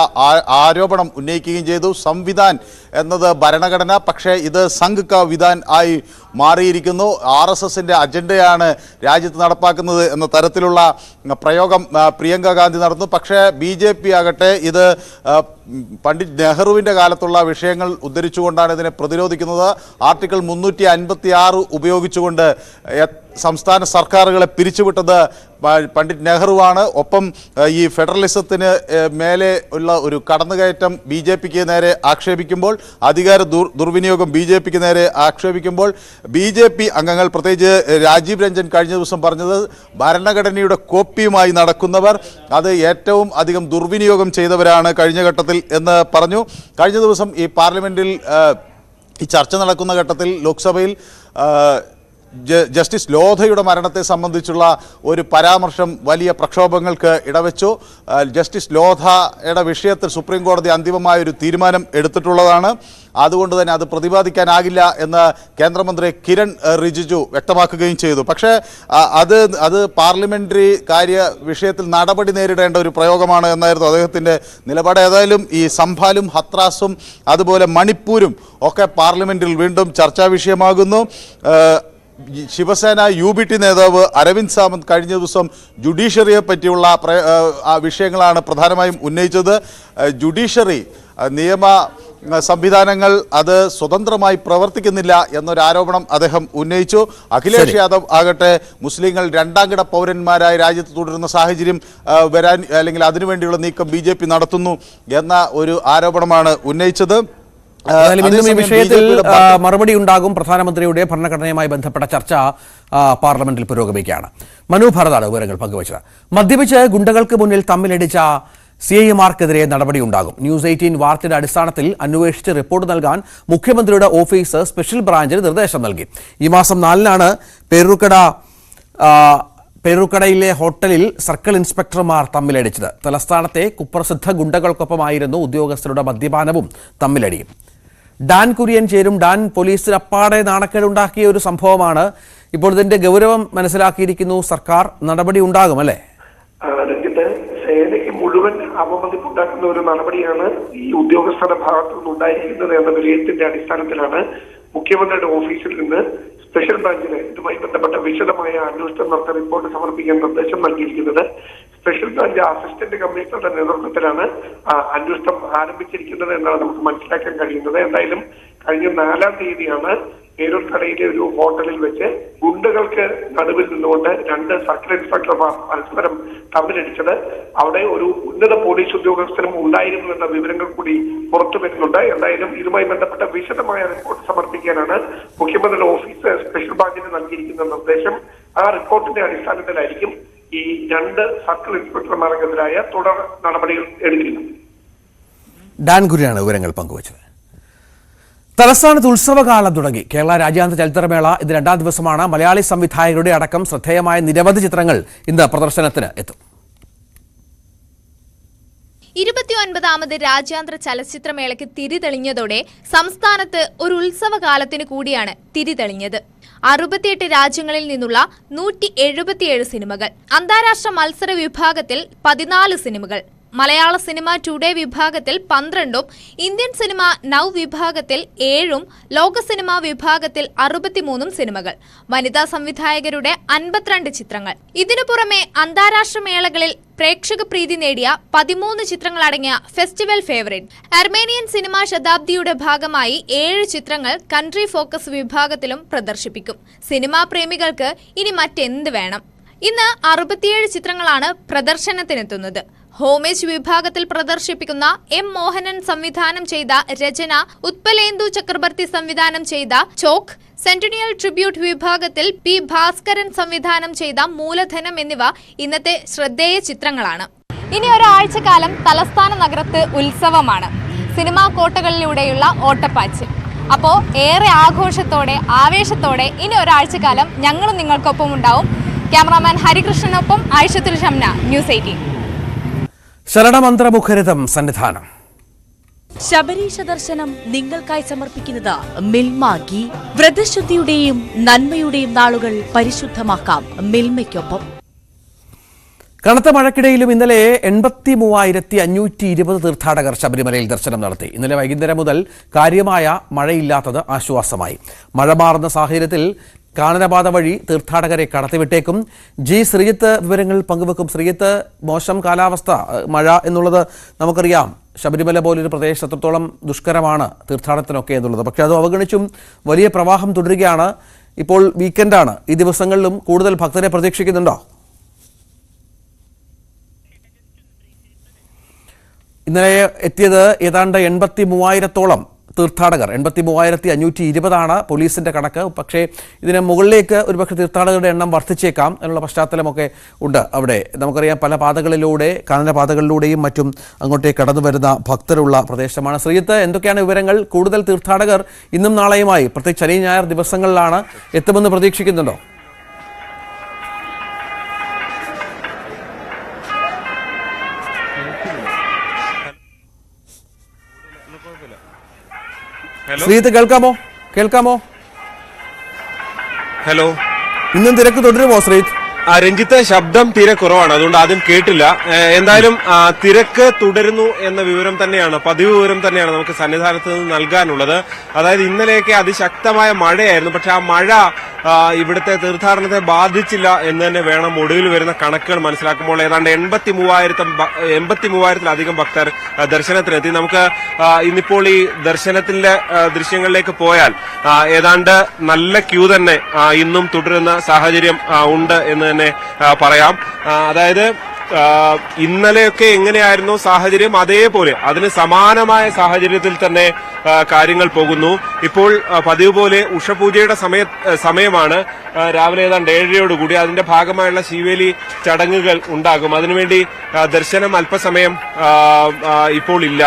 Speaker 6: ആരോപണം ഉന്നയിക്കുകയും ചെയ്തു. സംവിധാൻ എന്നത് ഭരണഘടന, പക്ഷേ ഇത് സംഘ് കാ വിധാൻ ആയി മാറിയിരിക്കുന്നു. RSSന്റെ അജണ്ടയാണ് രാജ്യത്ത് നടപ്പാക്കുന്നത് എന്ന തരത്തിലുള്ള പ്രയോഗം പ്രിയങ്ക ഗാന്ധി നടന്നു. പക്ഷേ BJP ആകട്ടെ ഇത് പണ്ഡിറ്റ് നെഹ്റുവിൻ്റെ കാലത്തുള്ള വിഷയങ്ങൾ ഉദ്ധരിച്ചുകൊണ്ടാണ് ഇതിനെ പ്രതിരോധിക്കുന്നത്. ആർട്ടിക്കിൾ 356 ഉപയോഗിച്ചുകൊണ്ട് സംസ്ഥാന സർക്കാരുകളെ പിരിച്ചുവിട്ടത് പണ്ഡിറ്റ് നെഹ്റുവാണ്. ഒപ്പം ഈ ഫെഡറലിസത്തിന് മേലെ ഉള്ള ഒരു കടന്നുകയറ്റം BJPക്ക് നേരെ ആക്ഷേപിക്കുമ്പോൾ, അധികാര ദുർവിനിയോഗം BJPക്ക് നേരെ ആക്ഷേപിക്കുമ്പോൾ BJP അംഗങ്ങൾ, പ്രത്യേകിച്ച് രാജീവ് രഞ്ജൻ കഴിഞ്ഞ ദിവസം പറഞ്ഞത് ഭരണഘടനയുടെ കോപ്പിയുമായി നടക്കുന്നവർ അത് ഏറ്റവും അധികം ദുർവിനിയോഗം ചെയ്തവരാണ് കഴിഞ്ഞ ഘട്ടത്തിൽ എന്ന് പറഞ്ഞു. കഴിഞ്ഞ ദിവസം ഈ പാർലമെന്റിൽ ഈ ചർച്ച നടക്കുന്ന ഘട്ടത്തിൽ ലോക്സഭയിൽ ജസ്റ്റിസ് ലോധയുടെ മരണത്തെ സംബന്ധിച്ചുള്ള ഒരു പരാമർശം വലിയ പ്രക്ഷോഭങ്ങൾക്ക് ഇടവെച്ചു. ജസ്റ്റിസ് ലോധയുടെ വിഷയത്തിൽ സുപ്രീം കോടതി അന്തിമമായൊരു തീരുമാനം എടുത്തിട്ടുള്ളതാണ്. അതുകൊണ്ട് തന്നെ അത് പ്രതിപാദിക്കാനാകില്ല എന്ന് കേന്ദ്രമന്ത്രി കിരൺ റിജിജു വ്യക്തമാക്കുകയും ചെയ്തു. പക്ഷേ അത് പാർലമെന്ററി കാര്യ വിഷയത്തിൽ നടപടി നേരിടേണ്ട ഒരു പ്രയോഗമാണ് എന്നായിരുന്നു അദ്ദേഹത്തിൻ്റെ നിലപാട്. ഏതായാലും ഈ സംഭാലും ഹത്രാസും അതുപോലെ മണിപ്പൂരും ഒക്കെ പാർലമെന്റിൽ വീണ്ടും ചർച്ചാ വിഷയമാകുന്നു. ശിവസേന UBT നേതാവ് അരവിന്ദ് സാവന്ത് കഴിഞ്ഞ ദിവസം ജുഡീഷ്യറിയെ പറ്റിയുള്ള വിഷയങ്ങളാണ് പ്രധാനമായും ഉന്നയിച്ചത്. ജുഡീഷ്യറി നിയമ സംവിധാനങ്ങൾ അത് സ്വതന്ത്രമായി പ്രവർത്തിക്കുന്നില്ല എന്നൊരു ആരോപണം അദ്ദേഹം ഉന്നയിച്ചു. അഖിലേഷ് യാദവ് ആകട്ടെ മുസ്ലിങ്ങൾ രണ്ടാംകിട പൗരന്മാരായി രാജ്യത്ത് തുടരുന്ന സാഹചര്യം വരാൻ, അല്ലെങ്കിൽ അതിനുവേണ്ടിയുള്ള നീക്കം BJP നടത്തുന്നു എന്ന ഒരു ആരോപണമാണ് ഉന്നയിച്ചത്.
Speaker 1: ഇന്നും ഈ വിഷയത്തിൽ മറുപടി ഉണ്ടാകും. പ്രധാനമന്ത്രിയുടെ ഭരണഘടനയുമായി ബന്ധപ്പെട്ട ചർച്ച പാർലമെന്റിൽ പുരോഗമിക്കുകയാണ്. മനു ഭാരതാണ് വിവരങ്ങൾ പങ്കുവച്ചത്. മദ്യപിച്ച് ഗുണ്ടകൾക്ക് മുന്നിൽ തമ്മിലടിച്ച CIമാർക്കെതിരെ നടപടിയുണ്ടാകും. News 18 വാർത്തയുടെ അടിസ്ഥാനത്തിൽ അന്വേഷിച്ച് റിപ്പോർട്ട് നൽകാൻ മുഖ്യമന്ത്രിയുടെ ഓഫീസ് സ്പെഷ്യൽ ബ്രാഞ്ചിന് നിർദ്ദേശം നൽകി. ഈ മാസം 4-നാണ് പേരൂർക്കടയിലെ ഹോട്ടലിൽ സർക്കിൾ ഇൻസ്പെക്ടർമാർ തമ്മിലടിച്ചത്. തലസ്ഥാനത്തെ കുപ്രസിദ്ധ ഗുണ്ടകൾക്കൊപ്പമായിരുന്നു ഉദ്യോഗസ്ഥരുടെ മദ്യപാനവും തമ്മിലടിയും. ഡാൻ കുര്യൻ ചേരും. ഡാൻ, പോലീസിന് അപ്പാടെ നാണക്കേടുണ്ടാക്കിയ ഒരു സംഭവമാണ് ഇപ്പോൾ ഇതിന്റെ ഗൗരവം മനസ്സിലാക്കിയിരിക്കുന്നു സർക്കാർ, നടപടി ഉണ്ടാകും അല്ലേ?
Speaker 7: രഞ്ജിത്ത്, സേനയ്ക്ക് മുഴുവൻ അവമതിപ്പുണ്ടാക്കുന്ന ഒരു നടപടിയാണ് ഈ ഉദ്യോഗസ്ഥരുടെ ഭാഗത്തു നിന്നുണ്ടായിരിക്കുന്നത് എന്ന വിലയിരുത്തിന്റെ അടിസ്ഥാനത്തിലാണ് മുഖ്യമന്ത്രിയുടെ ഓഫീസിൽ നിന്ന് സ്പെഷ്യൽ ബ്രാഞ്ചിന് ഇതുമായി ബന്ധപ്പെട്ട വിശദമായ അന്വേഷണം നടത്തി റിപ്പോർട്ട് സമർപ്പിക്കാൻ നിർദ്ദേശം നൽകിയിരിക്കുന്നത്. സ്പെഷ്യൽ ബ്രാഞ്ച് അസിസ്റ്റന്റ് കമ്മീഷണറുടെ നേതൃത്വത്തിലാണ് അന്വേഷണം ആരംഭിച്ചിരിക്കുന്നത് എന്നാണ് നമുക്ക് മനസ്സിലാക്കാൻ കഴിയുന്നത്. എന്തായാലും കഴിഞ്ഞ 4-ാം തീയതിയാണ് പേരൂർക്കടയിലെ ഒരു ഹോട്ടലിൽ വെച്ച് ഗുണ്ടകൾക്ക് നടുവിൽ നിന്നുകൊണ്ട് 2 സർക്കിൾ ഇൻസ്പെക്ടർമാർ പരസ്പരം തമ്മിലടിച്ചത്. അവിടെ ഒരു ഉന്നത പോലീസ് ഉദ്യോഗസ്ഥരും ഉണ്ടായിരുന്നു എന്ന വിവരങ്ങൾ കൂടി പുറത്തു വരുന്നുണ്ട്. എന്തായാലും ഇതുമായി ബന്ധപ്പെട്ട വിശദമായ റിപ്പോർട്ട് സമർപ്പിക്കാനാണ് മുഖ്യമന്ത്രിയുടെ ഓഫീസ് സ്പെഷ്യൽ ബ്രാഞ്ചിന് നൽകിയിരിക്കുന്ന നിർദ്ദേശം. ആ റിപ്പോർട്ടിന്റെ അടിസ്ഥാനത്തിലായിരിക്കും ഈ 2 സർക്കിൾ ഇൻസ്പെക്ടർമാർക്കെതിരായ തുടർ നടപടികൾ എടുക്കുന്നത്.
Speaker 1: ഡാൻ ഗുരിയാണ് വിവരങ്ങൾ പങ്കുവച്ചത്. തലസ്ഥാനത്ത് ഉത്സവകാലം തുടങ്ങി. കേരള രാജ്യാന്തര ചലച്ചിത്രമേള ഇത് 2ാം ദിവസമാണ്. മലയാളി സംവിധായകരുടെ അടക്കം ശ്രദ്ധേയമായ നിരവധി ചിത്രങ്ങൾ ഇന്ന് പ്രദർശനത്തിന് എത്തും.
Speaker 8: 29ാമത് രാജ്യാന്തര ചലച്ചിത്രമേളയ്ക്ക് തിരിതെളിഞ്ഞതോടെ സംസ്ഥാനത്ത് ഒരു ഉത്സവകാലത്തിന് കൂടിയാണ് തിരിതെളിഞ്ഞത്. 68 രാജ്യങ്ങളിൽ നിന്നുള്ള 177 സിനിമകൾ, അന്താരാഷ്ട്ര മത്സര വിഭാഗത്തിൽ 14 സിനിമകൾ, മലയാള സിനിമ ടുഡേ വിഭാഗത്തിൽ 12ഉം ഇന്ത്യൻ സിനിമ നൗ വിഭാഗത്തിൽ 7ഉം ലോക സിനിമ വിഭാഗത്തിൽ 63 സിനിമകൾ, വനിതാ സംവിധായകരുടെ 52 ചിത്രങ്ങൾ. ഇതിനു പുറമെ അന്താരാഷ്ട്ര മേളകളിൽ പ്രേക്ഷക പ്രീതി നേടിയ 13 ചിത്രങ്ങളടങ്ങിയ ഫെസ്റ്റിവൽ ഫേവറേറ്റ്, അർമേനിയൻ സിനിമാ ശതാബ്ദിയുടെ ഭാഗമായി 7 ചിത്രങ്ങൾ കൺട്രി ഫോക്കസ് വിഭാഗത്തിലും പ്രദർശിപ്പിക്കും. സിനിമാ പ്രേമികൾക്ക് ഇനി മറ്റെന്ത് വേണം? ഇന്ന് 67 ചിത്രങ്ങളാണ് പ്രദർശനത്തിനെത്തുന്നത്. ഹോമേജ് വിഭാഗത്തിൽ പ്രദർശിപ്പിക്കുന്ന എം മോഹനൻ സംവിധാനം ചെയ്ത രചന, ഉത്പലേന്ദു ചക്രവർത്തി സംവിധാനം ചെയ്ത ചോക്ക്, സെന്റിനിയൽ ട്രിബ്യൂട്ട് വിഭാഗത്തിൽ പി ഭാസ്കരൻ സംവിധാനം ചെയ്ത മൂലധനം എന്നിവ ഇന്നത്തെ ശ്രദ്ധേയ ചിത്രങ്ങളാണ്. ഇനി ഒരാഴ്ചക്കാലം തലസ്ഥാന നഗരത്ത് ഉത്സവമാണ്. സിനിമാ കോട്ടകളിലൂടെയുള്ള ഓട്ടപ്പാച്ചിൽ. അപ്പോൾ ഏറെ ആഘോഷത്തോടെ ആവേശത്തോടെ ഇനി ഒരാഴ്ചക്കാലം ഞങ്ങളും നിങ്ങൾക്കൊപ്പം ഉണ്ടാവും. ക്യാമറാമാൻ ഹരികൃഷ്ണനൊപ്പം ആയിഷത്തുൽ ഷംന, ന്യൂസ് 18.
Speaker 1: ശരണമന്ത്രമുഖരിതം സന്നിധാനം.
Speaker 9: ശബരീശ ദർശനം നിങ്ങൾക്കായി സമർപ്പിക്കുന്നത് മിൽമ ഗീ. വ്രതശുദ്ധിയുടെയും നന്മയുടെയും നാളുകൾ പരിശുദ്ധമാക്കാം മിൽമയ്ക്കൊപ്പം.
Speaker 1: കനത്ത മഴക്കിടയിലും ഇന്നലെ 83,520 തീർത്ഥാടകർ ശബരിമലയിൽ ദർശനം നടത്തി. ഇന്നലെ വൈകുന്നേരം മുതൽ കാര്യമായ മഴയില്ലാത്തത് ആശ്വാസമായി. മഴ മാറുന്ന സാഹചര്യത്തിൽ കാനനപാത വഴി തീർത്ഥാടകരെ കടത്തിവിട്ടേക്കും. ജി ശ്രീജിത്ത് വിവരങ്ങൾ പങ്കുവെക്കും. ശ്രീജിത്ത്, മോശം കാലാവസ്ഥ, മഴ എന്നുള്ളത് നമുക്കറിയാം. ശബരിമല പോലൊരു പ്രദേശം എത്രത്തോളം ദുഷ്കരമാണ് തീർത്ഥാടനത്തിനൊക്കെ എന്നുള്ളത്. പക്ഷേ അത് അവഗണിച്ചും വലിയ പ്രവാഹം തുടരുകയാണ്. ഇപ്പോൾ വീക്കെൻഡാണ്. ഈ ദിവസങ്ങളിലും കൂടുതൽ ഭക്തരെ പ്രതീക്ഷിക്കുന്നുണ്ടോ? ഇന്നലെ എത്തിയത് ഏതാണ്ട് 83,000-ഓളം തീർത്ഥാടകർ. 83,520 പോലീസിന്റെ കണക്ക്. പക്ഷേ ഇതിന് മുകളിലേക്ക് ഒരുപക്ഷെ തീർത്ഥാടകരുടെ എണ്ണം വർദ്ധിച്ചേക്കാം എന്നുള്ള പശ്ചാത്തലമൊക്കെ ഉണ്ട് അവിടെ. നമുക്കറിയാം, പല പാതകളിലൂടെ, കാനനപാതകളിലൂടെയും മറ്റും അങ്ങോട്ടേക്ക് കടന്നു വരുന്ന ഭക്തരുള്ള പ്രദേശമാണ്. ശ്രീജിത്ത്, എന്തൊക്കെയാണ് വിവരങ്ങൾ? കൂടുതൽ തീർത്ഥാടകർ ഇന്നും നാളെയുമായി, പ്രത്യേകിച്ച് ശനി ഞായർ ദിവസങ്ങളിലാണ് എത്തുമെന്ന് പ്രതീക്ഷിക്കുന്നുണ്ടോ? ശ്രീജിത്ത്, കേൾക്കാമോ?
Speaker 10: ഹലോ,
Speaker 1: ഇന്നും തിരക്ക് തുടരുമോ ശ്രീജിത്ത്?
Speaker 10: രഞ്ജിത്ത്, ശബ്ദം തീരെ കുറവാണ്, അതുകൊണ്ട് ആദ്യം കേട്ടില്ല. എന്തായാലും തിരക്ക് തുടരുന്നു എന്ന വിവരം തന്നെയാണ്, പതിവ് വിവരം തന്നെയാണ് നമുക്ക് സന്നിധാനത്ത് നിന്ന് നൽകാനുള്ളത്. അതായത് ഇന്നലെയൊക്കെ അതിശക്തമായ മഴയായിരുന്നു. പക്ഷെ ആ മഴ ഇവിടുത്തെ തീർത്ഥാടനത്തെ ബാധിച്ചില്ല എന്ന് തന്നെ വേണം ഒടുവിൽ വരുന്ന കണക്കുകൾ മനസ്സിലാക്കുമ്പോൾ. ഏതാണ്ട് 83,000-ലധികം ഭക്തർ ദർശനത്തിനെത്തി. നമുക്ക് ഇന്നിപ്പോൾ ഈ ദർശനത്തിന്റെ ദൃശ്യങ്ങളിലേക്ക് പോയാൽ ഏതാണ്ട് നല്ല ക്യൂ തന്നെ ഇന്നും തുടരുന്ന സാഹചര്യം ഉണ്ട് എന്ന് തന്നെ പറയാം. അതായത് ഇന്നലെയൊക്കെ എങ്ങനെയായിരുന്നു സാഹചര്യം, അതേപോലെ അതിന് സമാനമായ സാഹചര്യത്തിൽ തന്നെ കാര്യങ്ങൾ പോകുന്നു. ഇപ്പോൾ പതിവ് പോലെ ഉഷപൂജയുടെ സമയമാണ്. രാവിലെ ഏതാണ്ട് 7:00യോടുകൂടി അതിന്റെ ഭാഗമായുള്ള ശീവേലി ചടങ്ങുകൾ ഉണ്ടാകും. അതിനുവേണ്ടി ദർശനം അല്പസമയം ഇപ്പോൾ ഇല്ല.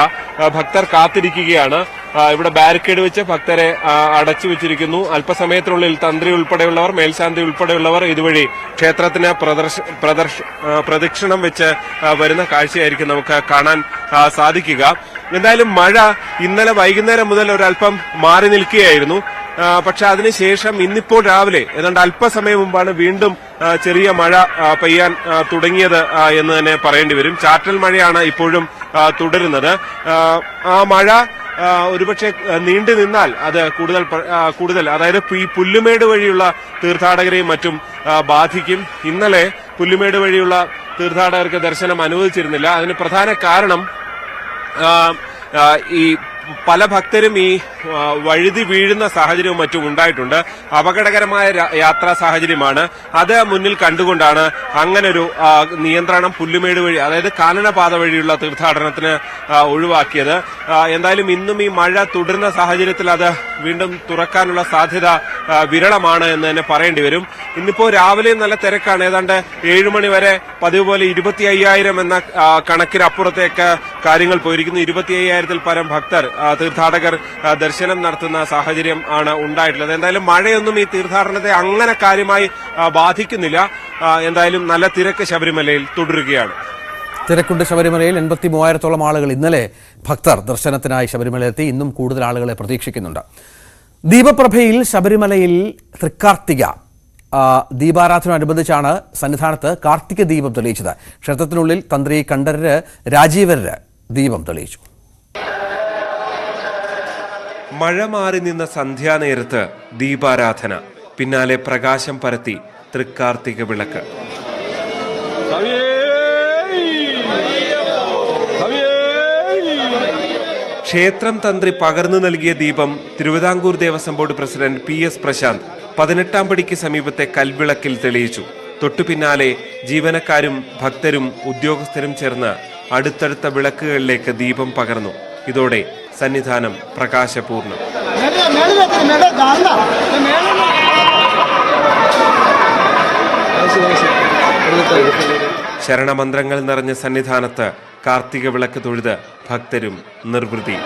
Speaker 10: ഭക്തർ കാത്തിരിക്കുകയാണ്. ഇവിടെ ബാരിക്കേഡ് വെച്ച് ഭക്തരെ അടച്ചു വെച്ചിരിക്കുന്നു. അല്പസമയത്തിനുള്ളിൽ തന്ത്രി ഉൾപ്പെടെയുള്ളവർ, മേൽശാന്തി ഉൾപ്പെടെയുള്ളവർ ഇതുവഴി ക്ഷേത്രത്തിന് പ്രദക്ഷിണം വെച്ച് വരുന്ന കാഴ്ചയായിരിക്കും നമുക്ക് കാണാൻ സാധിക്കുക. എന്തായാലും മഴ ഇന്നലെ വൈകുന്നേരം മുതൽ ഒരല്പം മാറി നിൽക്കുകയായിരുന്നു. പക്ഷെ അതിനുശേഷം ഇന്നിപ്പോൾ രാവിലെ ഏതാണ്ട് അല്പസമയം മുമ്പാണ് വീണ്ടും ചെറിയ മഴ പെയ്യാൻ തുടങ്ങിയത് എന്ന് തന്നെ പറയേണ്ടി വരും. ചാറ്റൽ മഴയാണ് ഇപ്പോഴും തുടരുന്നത്. ആ മഴ ഒരുപക്ഷെ നീണ്ടു നിന്നാൽ അത് കൂടുതൽ അതായത് ഈ പുല്ലുമേട് വഴിയുള്ള തീർത്ഥാടകരെയും മറ്റും ബാധിക്കും. ഇന്നലെ പുല്ലുമേട് വഴിയുള്ള തീർത്ഥാടകർക്ക് ദർശനം അനുവദിച്ചിരുന്നില്ല. അതിന് പ്രധാന കാരണം ഈ പല ഭക്തരും ഈ വഴുതി വീഴുന്ന സാഹചര്യവും മറ്റും ഉണ്ടായിട്ടുണ്ട്. അപകടകരമായ യാത്രാ സാഹചര്യമാണ്. അത് മുന്നിൽ കണ്ടുകൊണ്ടാണ് അങ്ങനൊരു നിയന്ത്രണം പുല്ലുമേട് വഴി, അതായത് കാനനപാത വഴിയുള്ള തീർത്ഥാടനത്തിന് ഒഴിവാക്കിയത്. എന്തായാലും ഇന്നും ഈ മഴ തുടരുന്ന സാഹചര്യത്തിൽ അത് വീണ്ടും തുറക്കാനുള്ള സാധ്യത വിരളമാണ് എന്ന് തന്നെ പറയേണ്ടി വരും. ഇന്നിപ്പോ രാവിലെ നല്ല തിരക്കാണ്. ഏതാണ്ട് 7 മണി വരെ പതിവ് പോലെ 25,000 എന്ന കണക്കിനപ്പുറത്തേക്ക് കാര്യങ്ങൾ പോയിരിക്കുന്നു. 25,000-ൽ പരം ഭക്തർ തീർത്ഥാടകർ ദർശനം നടത്തുന്ന സാഹചര്യം ആണ് ഉണ്ടായിട്ടുള്ളത്. എന്തായാലും മഴയൊന്നും ഈ തീർത്ഥാടനത്തെ അങ്ങനെ കാര്യമായി ബാധിക്കുന്നില്ല. എന്തായാലും നല്ല തിരക്ക് ശബരിമലയിൽ തുടരുകയാണ്.
Speaker 1: തിരക്കുണ്ട് ശബരിമലയിൽ. 83,000-ഓളം ആളുകൾ ഇന്നലെ ഭക്തർ ദർശനത്തിനായി ശബരിമലയിലെത്തി. ഇന്നും കൂടുതൽ ആളുകളെ പ്രതീക്ഷിക്കുന്നുണ്ട്. ദീപപ്രഭയിൽ ശബരിമലയിൽ തൃക്കാർത്തിക ദീപാരാധനയോടനുബന്ധിച്ചാണ് സന്നിധാനത്ത് കാർത്തിക ദീപം തെളിയിച്ചത്. ക്ഷേത്രത്തിനുള്ളിൽ തന്ത്രി കണ്ഠരര് രാജീവരര് ദീപം തെളിയിച്ചു.
Speaker 10: മഴ മാറി നിന്ന സന്ധ്യാനേരത്ത് ദീപാരാധന, പിന്നാലെ പ്രകാശം പരത്തി തൃക്കാർത്തിക വിളക്ക്. ക്ഷേത്രം തന്ത്രി പകർന്നു നൽകിയ ദീപം Thiruvithamkoor Devaswom board president PS Prashanth 18-ാം പടിക്ക് സമീപത്തെ കൽവിളക്കിൽ തെളിയിച്ചു. തൊട്ടുപിന്നാലെ ജീവനക്കാരും ഭക്തരും ഉദ്യോഗസ്ഥരും ചേർന്ന് അടുത്തടുത്ത വിളക്കുകളിലേക്ക് ദീപം പകർന്നു. ഇതോടെ സന്നിധാനം പ്രകാശപൂർണം. ശരണമന്ത്രങ്ങൾ നിറഞ്ഞ സന്നിധാനത്ത് കാർത്തിക വിളക്ക് തൊഴുത് ഭക്തരും നിർവൃതി.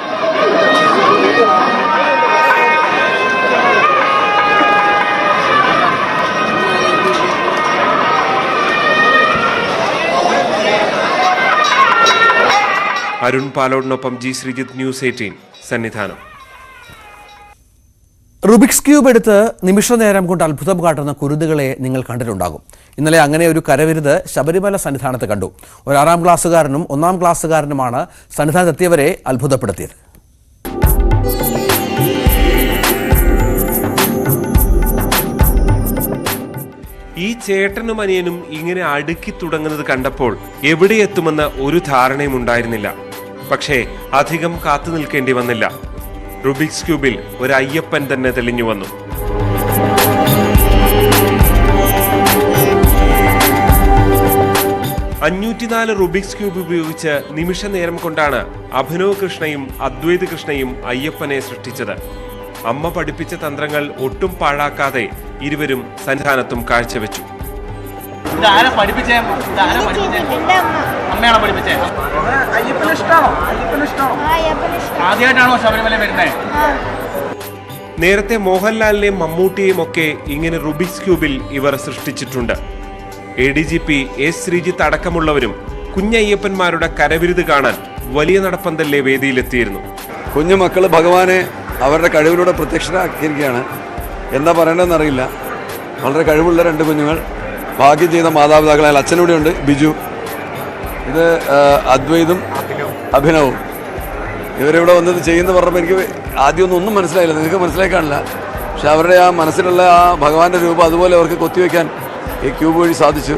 Speaker 10: അരുൺ പാലോടിനൊപ്പം G Sreejith, news 18 Sannidhanam.
Speaker 1: Rubik's cube എടുത്ത് നിമിഷ നേരം കൊണ്ട് അത്ഭുതം കാട്ടുന്ന കുരുന്നുകളെ നിങ്ങൾ കണ്ടിട്ടുണ്ടാകും. ഇന്നലെ അങ്ങനെ ഒരു കരവിരുത് ശബരിമല സന്നിധാനത്ത് കണ്ടു. ഒരു 6-ാം ക്ലാസ്സുകാരനും 1-ാം ക്ലാസ്സുകാരനുമാണ് സന്നിധാനത്തെത്തിയവരെ അത്ഭുതപ്പെടുത്തിയത്.
Speaker 10: ഈ ചേട്ടനും അനിയനും ഇങ്ങനെ അടുക്കി തുടങ്ങുന്നത് കണ്ടപ്പോൾ എവിടെ എത്തുമെന്ന് ഒരു ധാരണയും ഉണ്ടായിരുന്നില്ല. പക്ഷേ അധികം കാത്തു നിൽക്കേണ്ടി വന്നില്ല. റുബിക്സ് ക്യൂബിൽ ഒരു അയ്യപ്പൻ തന്നെ തെളിഞ്ഞു വന്നു. $504 റുബിക്സ് ക്യൂബ് ഉപയോഗിച്ച് നിമിഷ നേരം കൊണ്ടാണ് അഭിനവ് കൃഷ്ണയും അദ്വൈത് കൃഷ്ണയും അയ്യപ്പനെ സൃഷ്ടിച്ചത്. അമ്മ പഠിപ്പിച്ച തന്ത്രങ്ങൾ ഒട്ടും പാഴാക്കാതെ ഇരുവരും സന്നിധാനത്തും കാഴ്ചവെച്ചു. നേരത്തെ മോഹൻലാലിനെയും മമ്മൂട്ടിയെയും ഒക്കെ ഇങ്ങനെ റുബിക്സ് ക്യൂബിൽ ഇവർ സൃഷ്ടിച്ചിട്ടുണ്ട്. ADGP S ശ്രീജിത്ത് അടക്കമുള്ളവരും കുഞ്ഞയ്യപ്പന്മാരുടെ കരവിരുത് കാണാൻ വലിയ നടപ്പന്തലിലെ വേദിയിലെത്തിയിരുന്നു.
Speaker 11: കുഞ്ഞുമക്കൾ ഭഗവാനെ അവരുടെ കഴിവിലൂടെ പ്രത്യക്ഷരാക്കിയിരിക്കുകയാണ്. എന്താ പറയേണ്ടതെന്നറിയില്ല. വളരെ കഴിവുള്ള 2 കുഞ്ഞുങ്ങൾ, ഭാഗ്യം ചെയ്ത മാതാപിതാക്കളായ അച്ഛനൂടെയുണ്ട് ബിജു. ഇത് അദ്വൈതും അഭിനവും. ഇവരിവിടെ വന്നത് ചെയ്യുന്ന പറഞ്ഞപ്പോൾ എനിക്ക് ആദ്യമൊന്നും മനസ്സിലായില്ല. നിങ്ങൾക്ക് മനസ്സിലായി കാണില്ല. പക്ഷെ അവരുടെ ആ മനസ്സിലുള്ള ആ ഭഗവാന്റെ രൂപം അതുപോലെ അവർക്ക് കൊത്തിവെക്കാൻ ഈ ക്യൂബ് വഴി സാധിച്ചു.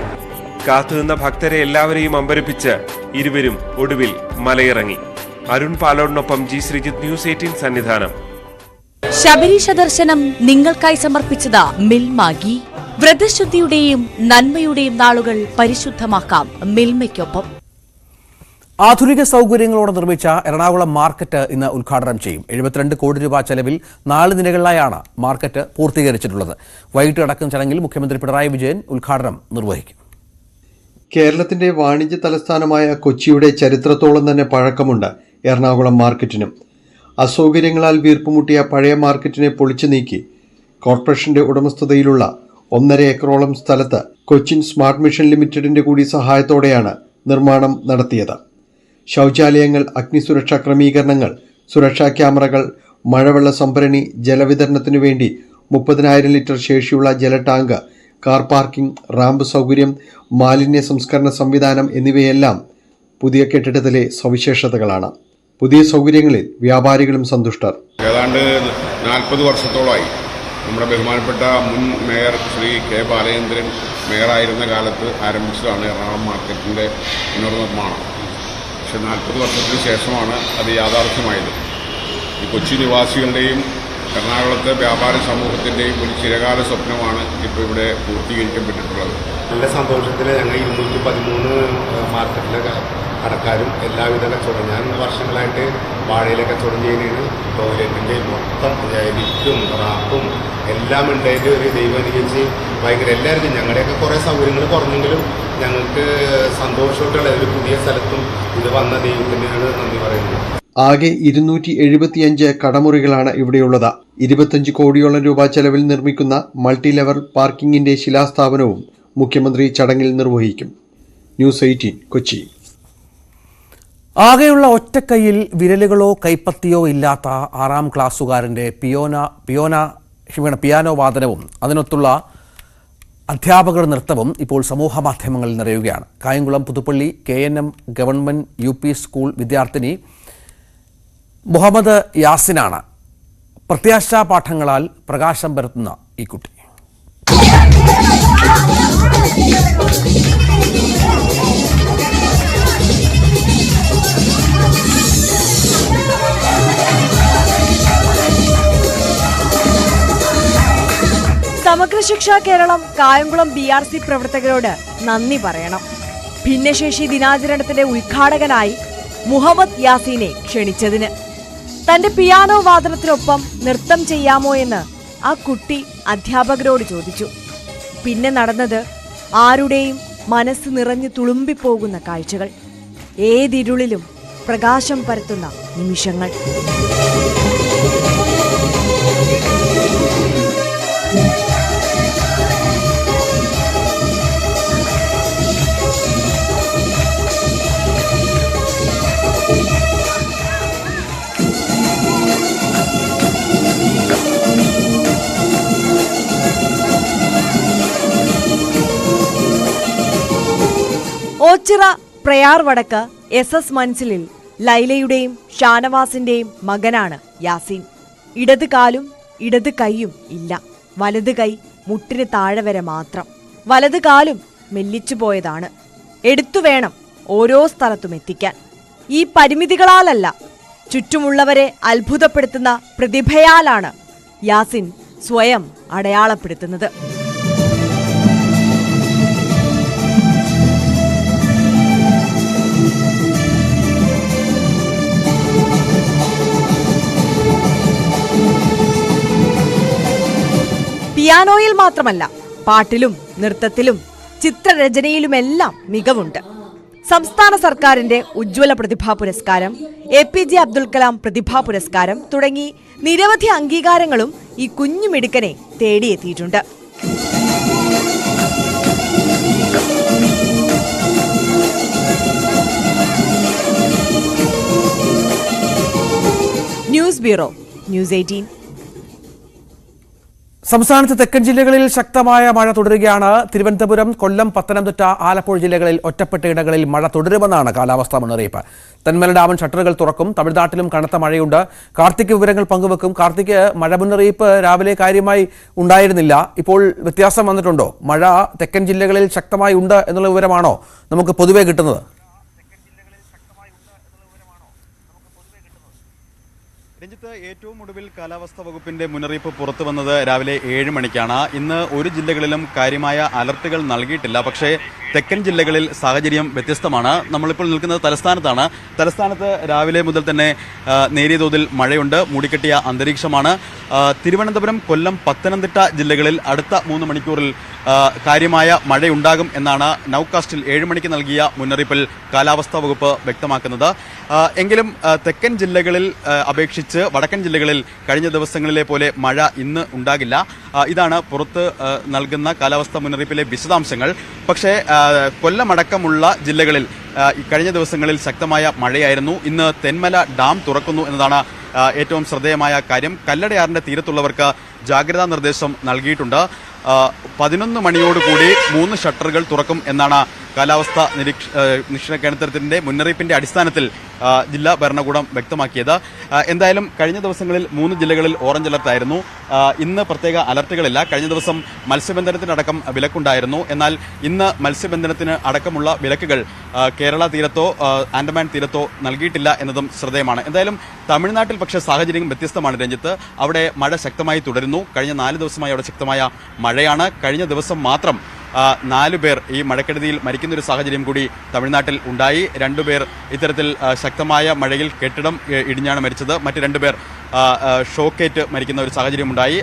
Speaker 10: കാത്തുനിന്ന ഭക്തരെ എല്ലാവരെയും അമ്പരപ്പിച്ച് ഇരുവരും ഒടുവിൽ മലയിറങ്ങി. അരുൺ പാലോടിനൊപ്പം G ശ്രീജിത്ത്, ന്യൂസ് 18 സന്നിധാനം.
Speaker 9: ശബരീശ ദർശനം നിങ്ങൾക്കായി സമർപ്പിച്ചത് മിൽമാഗി. വ്രതശുദ്ധിയുടെയും നന്മയുടെയും നാളുകൾ പരിശുദ്ധമാക്കാം മിൽമയ്ക്കൊപ്പം.
Speaker 1: ആധുനിക സൗകര്യങ്ങളോടെ നിർമ്മിച്ച എറണാകുളം മാർക്കറ്റ് ഇന്ന് ഉദ്ഘാടനം ചെയ്യും. 72 കോടി രൂപ ചെലവിൽ 4 നിലകളിലായാണ് മാർക്കറ്റ് പൂർത്തീകരിച്ചിട്ടുള്ളത്. വൈകിട്ട് നടക്കുന്ന ചടങ്ങിൽ മുഖ്യമന്ത്രി പിണറായി വിജയൻ ഉദ്ഘാടനം നിർവഹിക്കും.
Speaker 12: കേരളത്തിന്റെ വാണിജ്യ തലസ്ഥാനമായ കൊച്ചിയുടെ ചരിത്രത്തോളം തന്നെ പഴക്കമുണ്ട് എറണാകുളം മാർക്കറ്റിനും. അസൗകര്യങ്ങളാൽ വീർപ്പുമുട്ടിയ പഴയ മാർക്കറ്റിനെ പൊളിച്ചു നീക്കി കോർപ്പറേഷന്റെ ഉടമസ്ഥതയിലുള്ള 1.5 ഏക്കറോളം സ്ഥലത്ത് കൊച്ചിൻ സ്മാർട്ട് മിഷൻ ലിമിറ്റഡിന്റെ കൂടി സഹായത്തോടെയാണ് നിർമ്മാണം നടത്തിയത്. ശൗചാലയങ്ങൾ, അഗ്നിസുരക്ഷാ ക്രമീകരണങ്ങൾ, സുരക്ഷാ ക്യാമറകൾ, മഴവെള്ള സംഭരണി, ജലവിതരണത്തിനു വേണ്ടി 30,000 ലിറ്റർ ശേഷിയുള്ള ജല ടാങ്ക്, കാർ പാർക്കിംഗ്, റാമ്പ് സൗകര്യം, മാലിന്യ സംസ്കരണ സംവിധാനം എന്നിവയെല്ലാം പുതിയ കെട്ടിടത്തിലെ സവിശേഷതകളാണ്. പുതിയ സൗകര്യങ്ങളിൽ വ്യാപാരികളും സന്തുഷ്ടർ.
Speaker 13: ഏതാണ്ട് 40 വർഷത്തോളമായി നമ്മുടെ ബഹുമാനപ്പെട്ട മുൻ മേയർ ശ്രീ കെ ബാലചന്ദ്രൻ മേയറായിരുന്ന കാലത്ത് ആരംഭിച്ചതാണ് എറണാകുളം മാർക്കറ്റിൻ്റെ പുനർനിർമ്മാണം. പക്ഷെ 40 വർഷത്തിന് ശേഷമാണ് അത് യാഥാർത്ഥ്യമായത്. ഈ കൊച്ചി നിവാസികളുടെയും എറണാകുളത്തെ വ്യാപാര സമൂഹത്തിൻ്റെയും ഒരു ചിരകാല സ്വപ്നമാണ് ഇപ്പോൾ ഇവിടെ പൂർത്തീകരിക്കപ്പെട്ടിട്ടുള്ളത്.
Speaker 14: നല്ല സന്തോഷത്തിൽ ഞങ്ങൾ 213 മാർക്കറ്റിലെ കടക്കാരും എല്ലാവിധ കച്ചവടം, ഞാൻ വർഷങ്ങളായിട്ട് വാഴയിലെ കച്ചവടം ചെയ്യുന്നതാണ്. ടോയ്ലറ്റിൻ്റെ മൊത്തം ലിഫ്റ്റും റാപ്പും എല്ലാം ഉണ്ടായിട്ട് ഒരു ദൈവം അനുകരിച്ച് ഭയങ്കര എല്ലാവർക്കും ഞങ്ങളുടെയൊക്കെ കുറേ സൗകര്യങ്ങൾ കുറഞ്ഞെങ്കിലും ഞങ്ങൾക്ക് സന്തോഷമായിട്ടുള്ള ഒരു പുതിയ സ്ഥലത്തും ഇത് വന്ന ദൈവത്തിനാണ് നന്ദി പറയുന്നത്.
Speaker 12: ആകെ 275 കടമുറികളാണ് ഇവിടെയുള്ളത്. 25 കോടിയോളം രൂപ ചെലവിൽ നിർമ്മിക്കുന്ന മൾട്ടി ലെവൽ പാർക്കിങ്ങിന്റെ ശിലാസ്ഥാപനവും മുഖ്യമന്ത്രി ചടങ്ങിൽ നിർവഹിക്കും. ന്യൂസ് 18 കൊച്ചി.
Speaker 1: ആകെയുള്ള ഒറ്റക്കൈയിൽ വിരലുകളോ കൈപ്പത്തിയോ ഇല്ലാത്ത 6ാം ക്ലാസ്സുകാരൻ്റെ പിയാനോ വാദനവും അതിനൊത്തുള്ള അധ്യാപകർ നൃത്തവും ഇപ്പോൾ സമൂഹ മാധ്യമങ്ങളിൽ നിറയുകയാണ്. Kayamkulam Puthuppally KNM government UP school വിദ്യാർത്ഥിനി മുഹമ്മദ് യാസിനാണ് പ്രത്യാശാ പാഠങ്ങളാൽ പ്രകാശം പരത്തുന്ന ഈ കുട്ടി.
Speaker 9: സമഗ്ര ശിക്ഷ കേരളം കായംകുളം BRC പ്രവർത്തകരോട് നന്ദി പറയണം. ഭിന്നശേഷി ദിനാചരണത്തിന്റെ ഉദ്ഘാടകനായി മുഹമ്മദ് യാസീനെ ക്ഷണിച്ചതിന്. തന്റെ പിയാനോ വാദനത്തിനൊപ്പം നൃത്തം ചെയ്യാമോ എന്ന് ആ കുട്ടി അധ്യാപകരോട് ചോദിച്ചു. പിന്നെ നടന്നത് ആരുടെയും മനസ്സ് നിറഞ്ഞു തുളുമ്പിപ്പോകുന്ന കാഴ്ചകൾ, ഏതിരുളിലും പ്രകാശം പരത്തുന്ന നിമിഷങ്ങൾ. ഓച്ചിറ പ്രയാർ വടക്ക് SS മൻസിലിൽ ലൈലയുടെയും ഷാനവാസിന്റെയും മകനാണ് യാസീൻ. ഇടത് കാലും ഇടത് കൈയും ഇല്ല. വലത് കൈ മുട്ടിന് താഴെ വരെ മാത്രം. വലത് കാലും മെല്ലിച്ചു പോയതാണ്. എടുത്തു വേണം ഓരോ സ്ഥലത്തും എത്തിക്കാൻ. ഈ പരിമിതികളാലല്ല, ചുറ്റുമുള്ളവരെ അത്ഭുതപ്പെടുത്തുന്ന പ്രതിഭയാലാണ് യാസീൻ സ്വയം അടയാളപ്പെടുത്തുന്നത്. പിയാനോയിൽ മാത്രമല്ല, പാട്ടിലും നൃത്തത്തിലും ചിത്രരചനയിലുമെല്ലാം മികവുണ്ട്. സംസ്ഥാന സർക്കാരിന്റെ ഉജ്ജ്വല പ്രതിഭാ പുരസ്കാരം, APJ അബ്ദുൽ കലാം പ്രതിഭാ പുരസ്കാരം തുടങ്ങി നിരവധി അംഗീകാരങ്ങളും ഈ കുഞ്ഞുമിടുക്കനെ തേടിയെത്തിയിട്ടുണ്ട്. News bureau, news 18.
Speaker 1: സംസ്ഥാനത്ത് തെക്കൻ ജില്ലകളിൽ ശക്തമായ മഴ തുടരുകയാണ്. തിരുവനന്തപുരം, കൊല്ലം, പത്തനംതിട്ട, ആലപ്പുഴ ജില്ലകളിൽ ഒറ്റപ്പെട്ട ഇടങ്ങളിൽ മഴ തുടരുമെന്നാണ് കാലാവസ്ഥാ മുന്നറിയിപ്പ്. തെന്മല ഡാമൻ ഷട്ടറുകൾ തുറക്കും. തമിഴ്നാട്ടിലും കനത്ത മഴയുണ്ട്. കാർത്തിക് വിവരങ്ങൾ പങ്കുവെക്കും. കാർത്തിക്, മഴ മുന്നറിയിപ്പ് രാവിലെ കാര്യമായി ഉണ്ടായിരുന്നില്ല, ഇപ്പോൾ വ്യത്യാസം വന്നിട്ടുണ്ടോ? മഴ തെക്കൻ ജില്ലകളിൽ ശക്തമായി ഉണ്ട് എന്നുള്ള വിവരമാണോ നമുക്ക് പൊതുവെ കിട്ടുന്നത്?
Speaker 15: രഞ്ജിത്ത്, ഏറ്റവും ഒടുവിൽ കാലാവസ്ഥാ വകുപ്പിന്റെ മുന്നറിയിപ്പ് പുറത്തു വന്നത് രാവിലെ 7 മണിക്കാണ്. ഇന്ന് ഒരു ജില്ലകളിലും കാര്യമായ അലർട്ടുകൾ നൽകിയിട്ടില്ല. പക്ഷേ തെക്കൻ ജില്ലകളിൽ സാഹചര്യം വ്യത്യസ്തമാണ്. നമ്മളിപ്പോൾ നിൽക്കുന്നത് തലസ്ഥാനത്താണ്. തലസ്ഥാനത്ത് രാവിലെ മുതൽ തന്നെ നേരിയ തോതിൽ മഴയുണ്ട്. മൂടിക്കെട്ടിയ അന്തരീക്ഷമാണ്. തിരുവനന്തപുരം, കൊല്ലം, പത്തനംതിട്ട ജില്ലകളിൽ അടുത്ത 3 മണിക്കൂറിൽ കാര്യമായ മഴയുണ്ടാകും എന്നാണ് നൗകാസ്റ്റിൽ 7 മണിക്ക് നൽകിയ മുന്നറിയിപ്പിൽ കാലാവസ്ഥാ വകുപ്പ് വ്യക്തമാക്കുന്നത്. എങ്കിലും തെക്കൻ ജില്ലകളിൽ അപേക്ഷിച്ച് വടക്കൻ ജില്ലകളിൽ കഴിഞ്ഞ ദിവസങ്ങളിലെ പോലെ മഴ ഇന്ന് ഉണ്ടാകില്ല. ഇതാണ് പുറത്ത് നൽകുന്ന കാലാവസ്ഥാ മുന്നറിയിപ്പിലെ വിശദാംശങ്ങൾ. പക്ഷേ കൊല്ലമടക്കമുള്ള ജില്ലകളിൽ കഴിഞ്ഞ ദിവസങ്ങളിൽ ശക്തമായ മഴയായിരുന്നു. ഇന്ന് തെന്മല ഡാം തുറക്കുന്നു എന്നതാണ് ഏറ്റവും ശ്രദ്ധേയമായ കാര്യം. കല്ലടയാറിൻ്റെ തീരത്തുള്ളവർക്ക് ജാഗ്രതാ നിർദ്ദേശം നൽകിയിട്ടുണ്ട്. 11 മണിയോടുകൂടി 3 ഷട്ടറുകൾ തുറക്കും എന്നാണ് കാലാവസ്ഥാ നിരീക്ഷണ കേന്ദ്രത്തിൻ്റെ മുന്നറിയിപ്പിൻ്റെ അടിസ്ഥാനത്തിൽ ജില്ലാ ഭരണകൂടം വ്യക്തമാക്കിയത്. എന്തായാലും കഴിഞ്ഞ ദിവസങ്ങളിൽ 3 ജില്ലകളിൽ ഓറഞ്ച് അലർട്ടായിരുന്നു. ഇന്ന് പ്രത്യേക അലർട്ടുകളില്ല. കഴിഞ്ഞ ദിവസം മത്സ്യബന്ധനത്തിനടക്കം വിലക്കുണ്ടായിരുന്നു. എന്നാൽ ഇന്ന് മത്സ്യബന്ധനത്തിന് അടക്കമുള്ള വിലക്കുകൾ കേരള തീരത്തോ ആൻഡമാൻ തീരത്തോ നൽകിയിട്ടില്ല എന്നതും ശ്രദ്ധേയമാണ്. എന്തായാലും തമിഴ്നാട്ടിൽ പക്ഷേ സാഹചര്യം വ്യത്യസ്തമാണ് രഞ്ജിത്ത്. അവിടെ മഴ ശക്തമായി തുടരുന്നു. കഴിഞ്ഞ 4 ദിവസമായി അവിടെ ശക്തമായ മഴയാണ്. കഴിഞ്ഞ ദിവസം മാത്രം 4 പേർ ഈ മഴക്കെടുതിയിൽ മരിക്കുന്നൊരു സാഹചര്യം കൂടി തമിഴ്നാട്ടിൽ ഉണ്ടായി. 2 പേർ ഇത്തരത്തിൽ ശക്തമായ മഴയിൽ കെട്ടിടം ഇടിഞ്ഞാണ് മരിച്ചത്. മറ്റ് 2 പേർ ഷോക്കേറ്റ് മരിക്കുന്ന ഒരു സാഹചര്യമുണ്ടായി.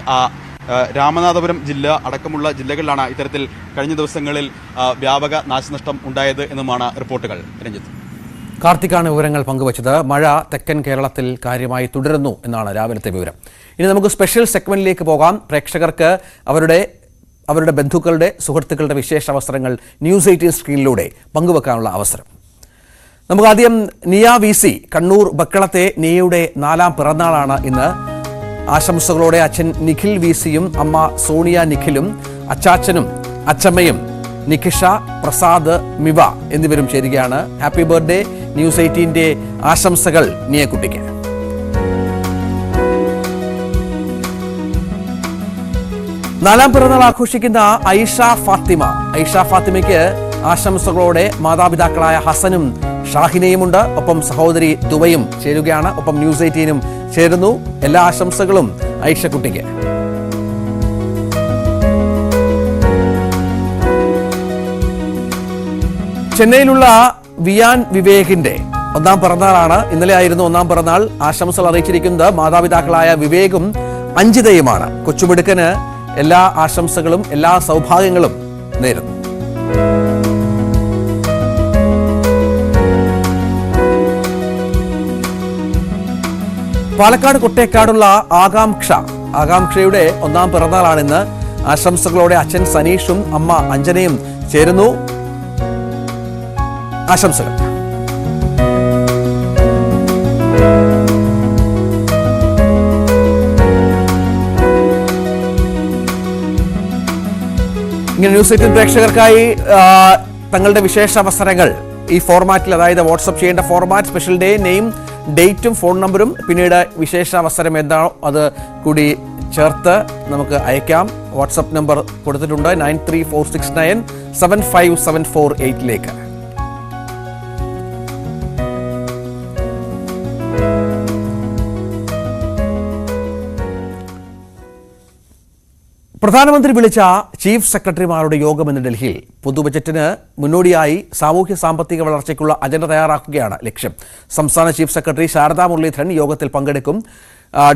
Speaker 15: രാമനാഥപുരം ജില്ല അടക്കമുള്ള ജില്ലകളിലാണ് ഇത്തരത്തിൽ കഴിഞ്ഞ ദിവസങ്ങളിൽ വ്യാപക നാശനഷ്ടം ഉണ്ടായത് എന്നുമാണ് റിപ്പോർട്ടുകൾ. രഞ്ജിത്ത്,
Speaker 1: കാർത്തിക്കാണ് വിവരങ്ങൾ പങ്കുവച്ചത്. മഴ തെക്കൻ കേരളത്തിൽ കാര്യമായി തുടരുന്നു എന്നാണ് രാവിലത്തെ വിവരം. ഇനി നമുക്ക് സ്പെഷ്യൽ സെഗ്മെന്റിലേക്ക് പോകാം. പ്രേക്ഷകർക്ക് അവരുടെ ബന്ധുക്കളുടെ സുഹൃത്തുക്കളുടെ വിശേഷാവസരങ്ങൾ ന്യൂസ് 18 സ്ക്രീനിലൂടെ പങ്കുവെക്കാനുള്ള അവസരം. നമുക്ക് ആദ്യം നിയ VC കണ്ണൂർ ബക്കളത്തെ നിയയുടെ 4ാം പിറന്നാളാണ് ഇന്ന്. ആശംസകളോടെ അച്ഛൻ നിഖിൽ VCയും അമ്മ സോണിയ നിഖിലും അച്ചാച്ചനും അച്ചമ്മയും നിഖിഷ, പ്രസാദ്, മിവ എന്നിവരും ചേരുകയാണ്. Happy birthday. ന്യൂസ് 18ന്റെ ആശംസകൾ നിയക്കുട്ടിക്ക്. നാലാം പിറന്നാൾ ആഘോഷിക്കുന്ന ഐഷ ഫാത്തിമയ്ക്ക് ആശംസകളോടെ മാതാപിതാക്കളായ ഹസനും ഷാഹിനയുമുണ്ട്. ഒപ്പം സഹോദരി ദുബയും ചേരുകയാണ്. ഒപ്പം ന്യൂസ് 18നും ചേരുന്നു. എല്ലാ ആശംസകളും ഐഷക്കുട്ടിക്ക്. ചെന്നൈയിലുള്ള വിയാൻ വിവേകിന്റെ 1ാം പിറന്നാളാണ്. ഇന്നലെ ആയിരുന്നു 1ാം പിറന്നാൾ. ആശംസകൾ അറിയിച്ചിരിക്കുന്നത് മാതാപിതാക്കളായ വിവേകും അഞ്ജിതയുമാണ്. കൊച്ചുമിടുക്കന് എല്ലാ ആശംസകളും എല്ലാ സൗഭാഗ്യങ്ങളും നേരുന്നു. പാലക്കാട് കൊട്ടേക്കാടുള്ള ആകാംക്ഷയുടെ 1ാം പിറന്നാളാണിന്ന്. ആശംസകളോടെ അച്ഛൻ സനീഷും അമ്മ അഞ്ജനയും ചേരുന്നു. ആശംസകൾ. ഇങ്ങനെ ന്യൂസ് 18 പ്രേക്ഷകർക്കായി തങ്ങളുടെ വിശേഷ അവസരങ്ങൾ ഈ ഫോർമാറ്റിൽ, അതായത് വാട്സപ്പ് ചെയ്യേണ്ട ഫോർമാറ്റ്, സ്പെഷ്യൽ ഡേ, നെയിം, ഡേറ്റും ഫോൺ നമ്പറും പിന്നീട് വിശേഷ അവസരം എന്താണോ അത് കൂടി ചേർത്ത് നമുക്ക് അയക്കാം. വാട്സപ്പ് നമ്പർ കൊടുത്തിട്ടുണ്ട് 9346975748 പ്രധാനമന്ത്രി വിളിച്ച ചീഫ് സെക്രട്ടറിമാരുടെ യോഗം ഇന്ന് ഡൽഹിയിൽ. പൊതുബജറ്റിന് മുന്നോടിയായി സാമൂഹ്യ സാമ്പത്തിക വളർച്ചയ്ക്കുള്ള അജണ്ട തയ്യാറാക്കുകയാണ് ലക്ഷ്യം. സംസ്ഥാന ചീഫ് സെക്രട്ടറി ശാരദാ മുരളീധരൻ യോഗത്തിൽ പങ്കെടുക്കും.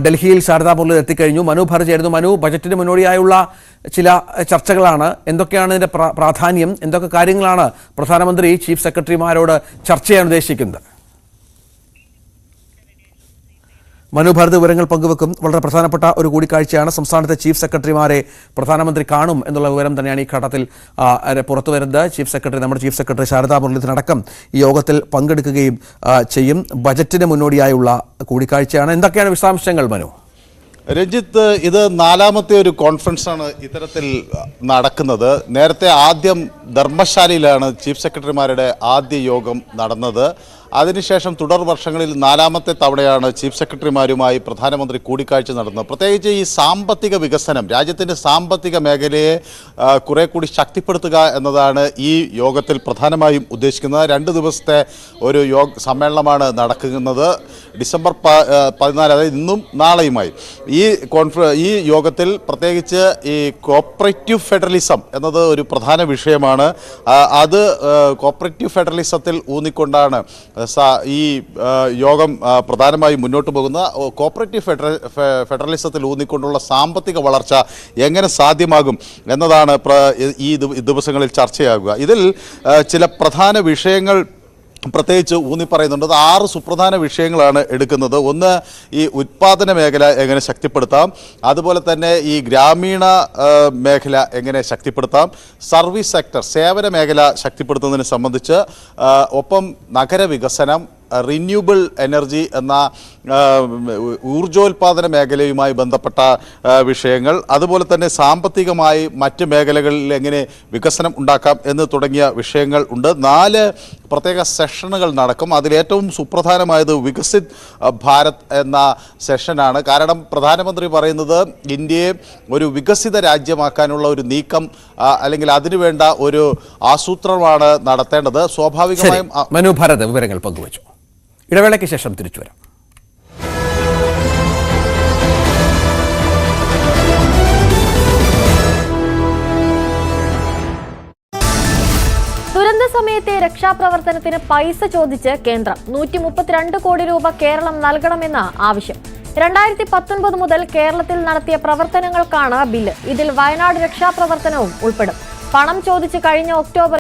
Speaker 1: ഡൽഹിയിൽ ശാരദാ മുരളീധരൻ എത്തിക്കഴിഞ്ഞു. മനു ഭർ ചേരുന്നു. മനു, ബജറ്റിന് മുന്നോടിയായുള്ള ചില ചർച്ചകളാണ്. എന്തൊക്കെയാണ് ഇതിന്റെ പ്രാധാന്യം? എന്തൊക്കെ കാര്യങ്ങളാണ് പ്രധാനമന്ത്രി ചീഫ് സെക്രട്ടറിമാരോട് ചർച്ച ചെയ്യാൻ ഉദ്ദേശിക്കുന്നത്? മനു ഭാരത് വിവരങ്ങൾ പങ്കുവെക്കും. വളരെ പ്രധാനപ്പെട്ട ഒരു കൂടിക്കാഴ്ചയാണ്. സംസ്ഥാനത്തെ ചീഫ് സെക്രട്ടറിമാരെ പ്രധാനമന്ത്രി കാണും എന്നുള്ള വിവരം തന്നെയാണ് ഈ ഘട്ടത്തിൽ പുറത്തു വരുന്നത്. നമ്മുടെ ചീഫ് സെക്രട്ടറി ശാരദാ മുരളീധരൻ അടക്കം ഈ യോഗത്തിൽ പങ്കെടുക്കുകയും ചെയ്യും. ബജറ്റിന് മുന്നോടിയായുള്ള കൂടിക്കാഴ്ചയാണ്. എന്തൊക്കെയാണ് വിശദാംശങ്ങൾ മനു?
Speaker 6: രഞ്ജിത്ത്, ഇത് 4ാമത്തെ ഒരു കോൺഫറൻസാണ് ഇത്തരത്തിൽ നടക്കുന്നത്. നേരത്തെ ആദ്യം ധർമ്മശാലയിലാണ് ചീഫ് സെക്രട്ടറിമാരുടെ ആദ്യ യോഗം നടന്നത്. അതിനുശേഷം തുടർ വർഷങ്ങളിൽ 4ാമത്തെ തവണയാണ് ചീഫ് സെക്രട്ടറിമാരുമായി പ്രധാനമന്ത്രി കൂടിക്കാഴ്ച നടന്നത്. പ്രത്യേകിച്ച് ഈ സാമ്പത്തിക വികസനം, രാജ്യത്തിൻ്റെ സാമ്പത്തിക മേഖലയെ കുറെ കൂടി ശക്തിപ്പെടുത്തുക എന്നതാണ് ഈ യോഗത്തിൽ പ്രധാനമായും ഉദ്ദേശിക്കുന്നത്. 2 ദിവസത്തെ ഒരു സമ്മേളനമാണ് നടക്കുന്നത്. ഡിസംബർ 14, അതായത് ഇന്നും നാളെയുമായി ഈ യോഗത്തിൽ പ്രത്യേകിച്ച് ഈ കോപ്പറേറ്റീവ് ഫെഡറലിസം എന്നത് ഒരു പ്രധാന വിഷയമാണ്. അത് കോപ്പറേറ്റീവ് ഫെഡറലിസത്തിൽ ഊന്നിക്കൊണ്ടാണ് ഈ യോഗം പ്രധാനമായും മുന്നോട്ട് പോകുന്ന. കോപ്പറേറ്റീവ് ഫെഡറലിസത്തിൽ ഊന്നിക്കൊണ്ടുള്ള സാമ്പത്തിക വളർച്ച എങ്ങനെ സാധ്യമാകും എന്നതാണ് ഈ ദിവസങ്ങളിൽ ചർച്ചയാകുക. ഇതിൽ ചില പ്രധാന വിഷയങ്ങൾ പ്രത്യേകിച്ച് ഊന്നിപ്പറയുന്നുണ്ട്. 6 സുപ്രധാന വിഷയങ്ങളാണ് എടുക്കുന്നത്. ഒന്ന്, ഈ ഉത്പാദന മേഖല എങ്ങനെ ശക്തിപ്പെടുത്താം, അതുപോലെ തന്നെ ഈ ഗ്രാമീണ മേഖല എങ്ങനെ ശക്തിപ്പെടുത്താം, സർവീസ് സെക്ടർ സേവന മേഖല ശക്തിപ്പെടുത്തുന്നതിനെ സംബന്ധിച്ച്, ഒപ്പം നഗരവികസനം, റിന്യൂവബിൾ എനർജി എന്ന ഊർജോൽപാദന മേഖലയുമായി ബന്ധപ്പെട്ട വിഷയങ്ങൾ, അതുപോലെ തന്നെ സാമ്പത്തികമായി മറ്റ് മേഖലകളിൽ എങ്ങനെ വികസനം ഉണ്ടാക്കാം എന്ന് തുടങ്ങിയ വിഷയങ്ങൾ ഉണ്ട്. 4 പ്രത്യേക സെഷനുകൾ നടക്കും. അതിലേറ്റവും സുപ്രധാനമായത് വികസിത് ഭാരത് എന്ന സെഷനാണ്. കാരണം പ്രധാനമന്ത്രി പറയുന്നത് ഇന്ത്യയെ ഒരു വികസിത രാജ്യമാക്കാനുള്ള ഒരു നീക്കം അല്ലെങ്കിൽ അതിനുവേണ്ട ഒരു ആസൂത്രണമാണ് നടത്തേണ്ടത്. സ്വാഭാവികമായും
Speaker 1: മനു ഭാരത് വിവരങ്ങൾ പങ്കുവച്ചു. ഇടവേളയ്ക്ക് ശേഷം തിരിച്ചു വരാം.
Speaker 5: ദുരന്ത സമയത്തെ രക്ഷാപ്രവർത്തനത്തിന് പൈസ ചോദിച്ച് കേന്ദ്രം 132 കോടി രൂപ കേരളം നൽകണമെന്ന് ആവശ്യം. 2019 മുതൽ കേരളത്തിൽ നടത്തിയ പ്രവർത്തനങ്ങൾക്കാണ് ബില്ല്. ഇതിൽ വയനാട് രക്ഷാപ്രവർത്തനവും ഉൾപ്പെടും. പണം ചോദിച്ച് കഴിഞ്ഞ ഒക്ടോബർ